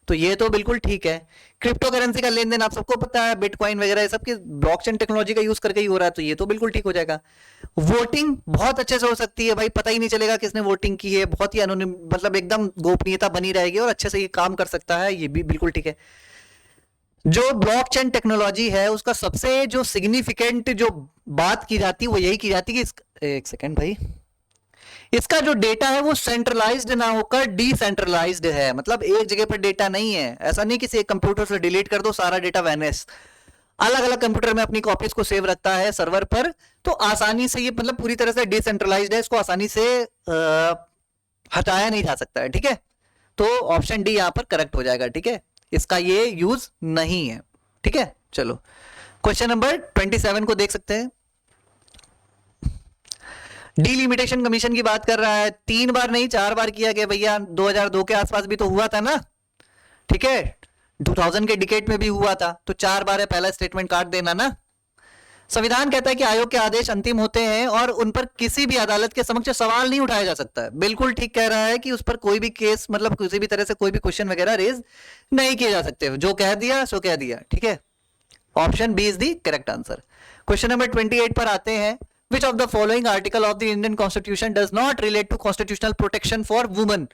तो ये तो बिल्कुल ठीक है। क्रिप्टो करेंसी का लेन देन आप सबको पता है, बिटकॉइन वगैरह सब के ब्लॉकचेन टेक्नोलॉजी का यूज करके ही हो रहा है, तो ये तो बिल्कुल ठीक हो जाएगा। वोटिंग बहुत अच्छे से हो सकती है भाई, पता ही नहीं चलेगा किसने वोटिंग की है, बहुत ही अनोनिम, मतलब एकदम गोपनीयता बनी रहेगी और अच्छे से ये काम कर सकता है, ये भी बिल्कुल ठीक है। जो ब्लॉकचेन टेक्नोलॉजी है उसका सबसे जो सिग्निफिकेंट जो बात की जाती है वो यही की जाती है कि एक सेकेंड भाई, इसका जो डेटा है वो सेंट्रलाइज्ड ना होकर डिसेंट्रलाइज्ड है, मतलब एक जगह पर डेटा नहीं है। ऐसा नहीं किसी एक कंप्यूटर से डिलीट कर दो सारा डेटा वैनिश, अलग अलग कंप्यूटर में अपनी कॉपीज को सेव रखता है सर्वर पर, तो आसानी से ये मतलब पूरी तरह से डिसेंट्रलाइज्ड है, इसको आसानी से हटाया नहीं जा सकता है। ठीक है, तो ऑप्शन डी यहां पर करेक्ट हो जाएगा। ठीक है, इसका ये यूज नहीं है। ठीक है, चलो क्वेश्चन नंबर 27 को देख सकते हैं। डिलिमिटेशन कमीशन की बात कर रहा है, 3 बार नहीं 4 बार किया गया भैया, 2002 के आसपास भी तो हुआ था ना। ठीक है, 2000 के डिकेड में भी हुआ था, तो 4 बार है, पहला स्टेटमेंट काट देना ना। संविधान कहता है कि आयोग के आदेश अंतिम होते हैं और उन पर किसी भी अदालत के समक्ष सवाल नहीं उठाया जा सकता है। बिल्कुल ठीक कह रहा है कि उस पर कोई भी केस, मतलब किसी भी तरह से कोई भी क्वेश्चन वगैरह रेज नहीं किए जा सकते, जो कह दिया सो कह दिया। ठीक है, option b is the correct answer. Question number 28 पर आते हैं। Which of the following article of the Indian Constitution does not relate to constitutional protection for women?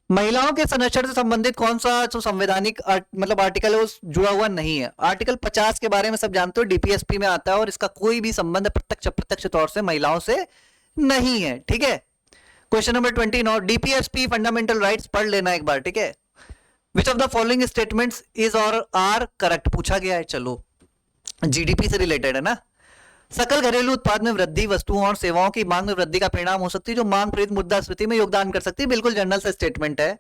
महिलाओं के संरक्षण से संबंधित कौन सा जो संवैधानिक मतलब आर्टिकल है वो जुड़ा हुआ नहीं है। आर्टिकल 50 के बारे में सब जानते हो, DPSP में आता है और इसका कोई भी संबंध प्रत्यक्ष अप्रत्यक्ष तौर से महिलाओं से नहीं है। ठीक है, question number 29, DPSP fundamental rights पढ़ लेना एक बार। ठीक है, which of the following statements is और आर करेक्ट पूछा गया है। चलो जीडीपी से रिलेटेड है ना। सकल घरेलू उत्पाद में वृद्धि वस्तुओं और सेवाओं की मांग में वृद्धि का परिणाम हो सकती है जो मांग प्रेरित मुद्रास्फीति में योगदान कर सकती है। बिल्कुल जनरल से स्टेटमेंट है,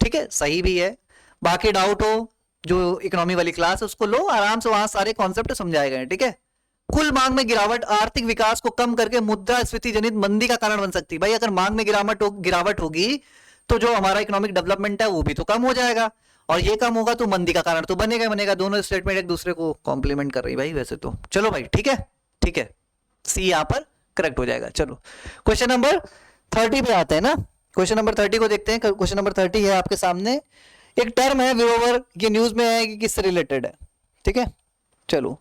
ठीक है, सही भी है। बाकी डाउट हो जो इकोनॉमी वाली क्लास है उसको लो, आराम से वहां सारे कॉन्सेप्ट समझाए गए हैं, ठीक है। कुल मांग में गिरावट आर्थिक विकास को कम करके मुद्रास्फीति जनित मंदी का कारण बन सकती है। भाई अगर मांग में गिरावट होगी तो जो हमारा इकोनॉमिक डेवलपमेंट है वो भी तो कम हो जाएगा, और ये कम होगा तो मंदी का कारण तो बनेगा। दोनों स्टेटमेंट एक दूसरे को कॉम्प्लीमेंट कर रही भाई वैसे तो। चलो भाई ठीक है, ठीक है, सी यहां पर करेक्ट हो जाएगा। चलो क्वेश्चन नंबर 30 पे आते हैं ना। क्वेश्चन नंबर 30 को देखते हैं। क्वेश्चन नंबर 30 है आपके सामने। एक टर्म है विरोवर, ये न्यूज में है कि किससे रिलेटेड है, ठीक है। चलो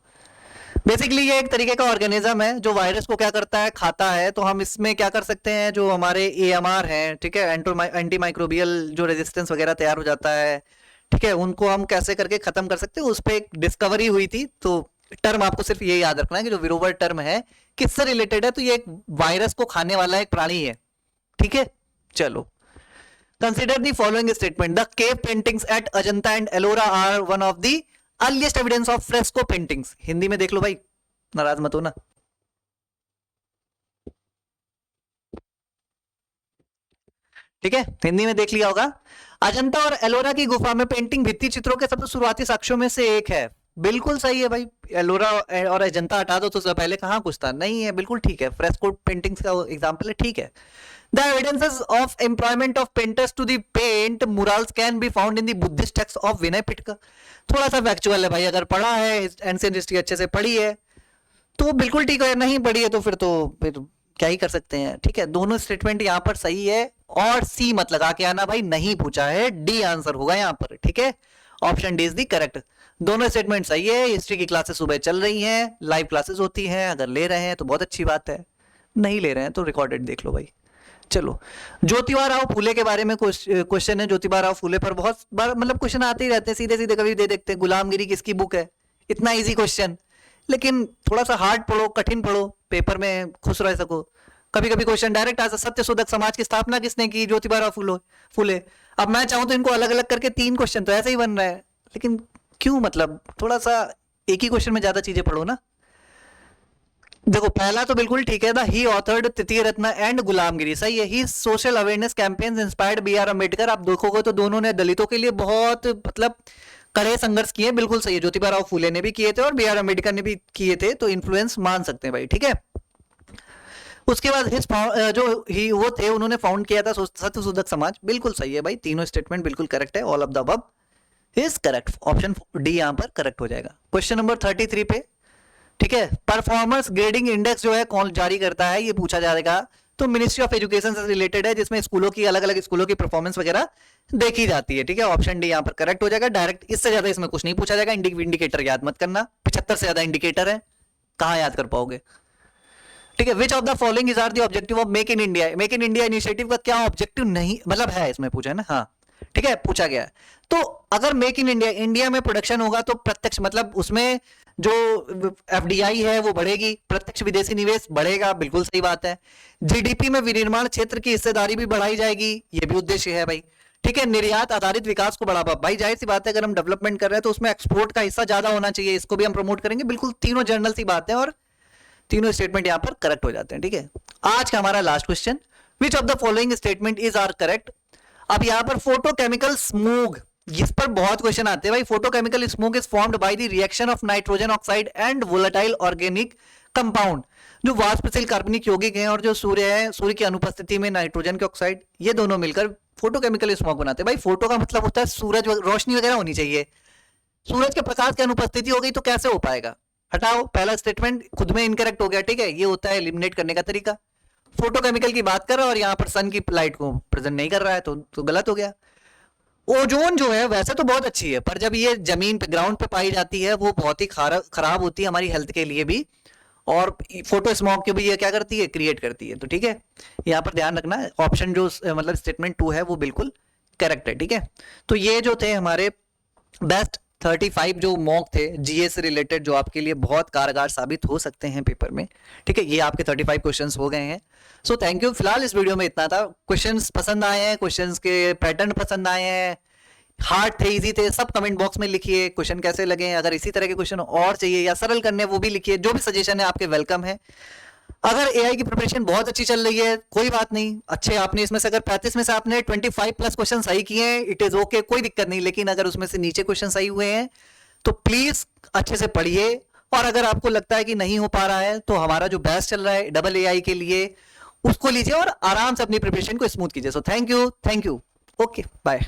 बेसिकली ये एक तरीके का ऑर्गेनिज्म है जो वायरस को क्या करता है, खाता है। तो हम इसमें क्या कर सकते हैं, जो हमारे AMR हैं, ठीक है, एंटी माइक्रोबियल जो रेजिस्टेंस वगैरह तैयार हो जाता है, ठीक है, उनको हम कैसे करके खत्म कर सकते हैं, उस पर एक डिस्कवरी हुई थी। तो टर्म आपको सिर्फ ये याद रखना है कि जो विरोवर टर्म है किससे रिलेटेड है, तो ये एक वायरस को खाने वाला एक प्राणी है, ठीक है। चलो consider the following statement, the cave paintings at Ajanta and Ellora are one of the earliest evidence of fresco paintings. Hindi में देख लो भाई, नाराज मत हो ना। ठीक है, हिंदी में देख लिया होगा। अजंता और एलोरा की गुफा में पेंटिंग भित्ति चित्रों के सबसे शुरुआती साक्ष्यों में से एक है। बिल्कुल सही है भाई, एलोरा और अजंता हटा दो तो पहले कहां कुछ था, नहीं है, बिल्कुल ठीक है। फ्रेस्को पेंटिंग्स का एग्जांपल है, ठीक है। The evidences of employment of painters to the paint murals can be found in the Buddhist texts of विनय पिटका। थोड़ा सा फैक्चुअल है भाई, अगर पढ़ा है एंशिएंट हिस्ट्री अच्छे से पढ़ी है तो बिल्कुल ठीक है, नहीं पढ़ी है तो फिर क्या ही कर सकते हैं, ठीक है। दोनों स्टेटमेंट यहाँ पर सही है, और सी मत लगा के आना भाई, नहीं पूछा है, डी आंसर होगा यहाँ पर, ठीक है। Option D is the correct. दोनों स्टेटमेंट सही है। हिस्ट्री की क्लासेस सुबह चल रही हैं, लाइव क्लासेस होती हैं, अगर ले रहे हैं तो बहुत अच्छी बात है, नहीं ले रहे हैं तो रिकॉर्डेड देख लो भाई। चलो ज्योतिबा राव फूले के बारे में क्वेश्चन है। ज्योतिबा राव फूले पर बहुत बार मतलब क्वेश्चन आते ही रहते हैं, सीधे सीधे कभी दे देखते हैं, गुलामगिरी किसकी बुक है, इतना इजी क्वेश्चन, लेकिन थोड़ा सा हार्ड पढ़ो, कठिन पढ़ो, पेपर में खुश रह सको। कभी कभी क्वेश्चन डायरेक्ट आ सकता, सत्यशोधक समाज की स्थापना किसने की, ज्योतिबा राव फूले। अब मैं चाहूं तो इनको अलग अलग करके 3 क्वेश्चन तो ऐसे ही बन रहा है, लेकिन क्यों, मतलब थोड़ा सा एक ही क्वेश्चन में ज्यादा चीजें पढ़ो ना। देखो पहला तो बिल्कुल ठीक है, ही ऑथर्ड तृतीय रत्न एंड गुलामगिरी, सही है। He social awareness campaigns inspired BR Ambedkar. आप देखोगे तो दोनों ने दलितों के लिए बहुत मतलब कड़े संघर्ष किए, बिल्कुल सही है। ज्योतिबा राव फूले ने भी किए थे और BR अम्बेडकर ने भी किए थे, तो इन्फ्लुएंस मान सकते हैं भाई, ठीक है। उसके बाद जो ही वो थे, उन्होंने फाउंड किया था सत्यशोधक समाज, बिल्कुल सही है भाई। तीनों स्टेटमेंट बिल्कुल करेक्ट है, all of the above is correct. Option D यहां पर करेक्ट हो जाएगा। क्वेश्चन नंबर 33 पे, ठीक है, परफॉर्मेंस ग्रेडिंग इंडेक्स जो है कौन जारी करता है, ये पूछा जाएगा। तो मिनिस्ट्री ऑफ एजुकेशन से रिलेटेड है, जिसमें स्कूलों की अलग अलग स्कूलों की परफॉर्मेंस वगैरह देखी जाती है, ठीक है। ऑप्शन डी यहां पर करेक्ट हो जाएगा डायरेक्ट, इससे ज्यादा इसमें कुछ नहीं पूछा जाएगा। इंडिकेटर याद मत करना, 75 से ज्यादा इंडिकेटर है, कहां याद कर पाओगे, ठीक है। Which of the following is are the objective of make in India. Make in India initiative का क्या ऑब्जेक्टिव नहीं मतलब है, इसमें पूछा है ना, हाँ ठीक है, पूछा गया है। तो अगर मेक इन इंडिया, इंडिया में प्रोडक्शन होगा तो प्रत्यक्ष मतलब उसमें जो FDI है वो बढ़ेगी, प्रत्यक्ष विदेशी निवेश बढ़ेगा, बिल्कुल सही बात है। GDP में विनिर्माण क्षेत्र की हिस्सेदारी भी बढ़ाई जाएगी, ये भी उद्देश्य है भाई, ठीक है। निर्यात आधारित विकास को बढ़ावा, भाई जाहिर सी बात है, अगर हम डेवलपमेंट कर रहे हैं तो उसमें एक्सपोर्ट का हिस्सा ज्यादा होना चाहिए, इसको भी हम प्रमोट करेंगे, बिल्कुल तीनों जनरल सी बात है, और तीनों स्टेटमेंट यहां पर करेक्ट हो जाते हैं, ठीक है। आज का हमारा last question, which of the following statement is are correct. अब यहां पर फोटोकेमिकल स्मोग, इस पर बहुत क्वेश्चन आते हैं भाई। Photochemical smoke is formed by the reaction of nitrogen oxide and volatile organic compound. जो वाष्पशील कार्बनिक यौगिक हैं और जो सूर्य है, सूर्य की अनुपस्थिति में नाइट्रोजन के ऑक्साइड, ये दोनों मिलकर फोटोकेमिकल स्मोक बनाते हैं। भाई फोटो का मतलब होता है सूरज, रोशनी वगैरह होनी चाहिए, सूरज के प्रकाश की अनुपस्थिति हो गई तो कैसे हो पाएगा, हटाओ, पहला स्टेटमेंट खुद में इनकरेक्ट हो गया, ठीक है। ये होता है एलिमिनेट करने का तरीका। फोटोकेमिकल की बात कर रहा है और यहाँ पर सन की लाइट को प्रेजेंट नहीं कर रहा है, तो गलत हो गया। ओजोन जो है वैसे तो बहुत अच्छी है, पर जब ये जमीन पे ग्राउंड पे पाई जाती है वो बहुत ही खराब होती है हमारी हेल्थ के लिए भी, और फोटो स्मॉग के भी ये क्या करती है, क्रिएट करती है, तो ठीक है, यहाँ पर ध्यान रखना। ऑप्शन जो मतलब स्टेटमेंट 2 है वो बिल्कुल करेक्ट है, ठीक है। तो ये जो थे हमारे बेस्ट 35 जो मॉक थे GS से रिलेटेड, जो आपके लिए बहुत कारगर साबित हो सकते हैं पेपर में, ठीक है। ये आपके 35 क्वेश्चंस हो गए हैं। सो थैंक यू। फिलहाल इस वीडियो में इतना था। क्वेश्चंस पसंद आए हैं, क्वेश्चंस के पैटर्न पसंद आए हैं, हार्ड थे, इजी थे, सब कमेंट बॉक्स में लिखिए क्वेश्चन कैसे लगे। अगर इसी तरह के क्वेश्चन और चाहिए या सरल करने वो भी लिखिए, जो भी सजेशन है आपके वेलकम है। अगर एआई की प्रिपरेशन बहुत अच्छी चल रही है, कोई बात नहीं, अच्छे आपने इसमें से अगर 35 में से आपने 25 प्लस क्वेश्चन सही किए हैं, इट इज ओके, कोई दिक्कत नहीं। लेकिन अगर उसमें से नीचे क्वेश्चन सही हुए हैं तो प्लीज अच्छे से पढ़िए। और अगर आपको लगता है कि नहीं हो पा रहा है तो हमारा जो बैच चल रहा है डबल एआई के लिए, उसको लीजिए और आराम से अपनी प्रिपरेशन को स्मूथ कीजिए। So thank you, okay, bye.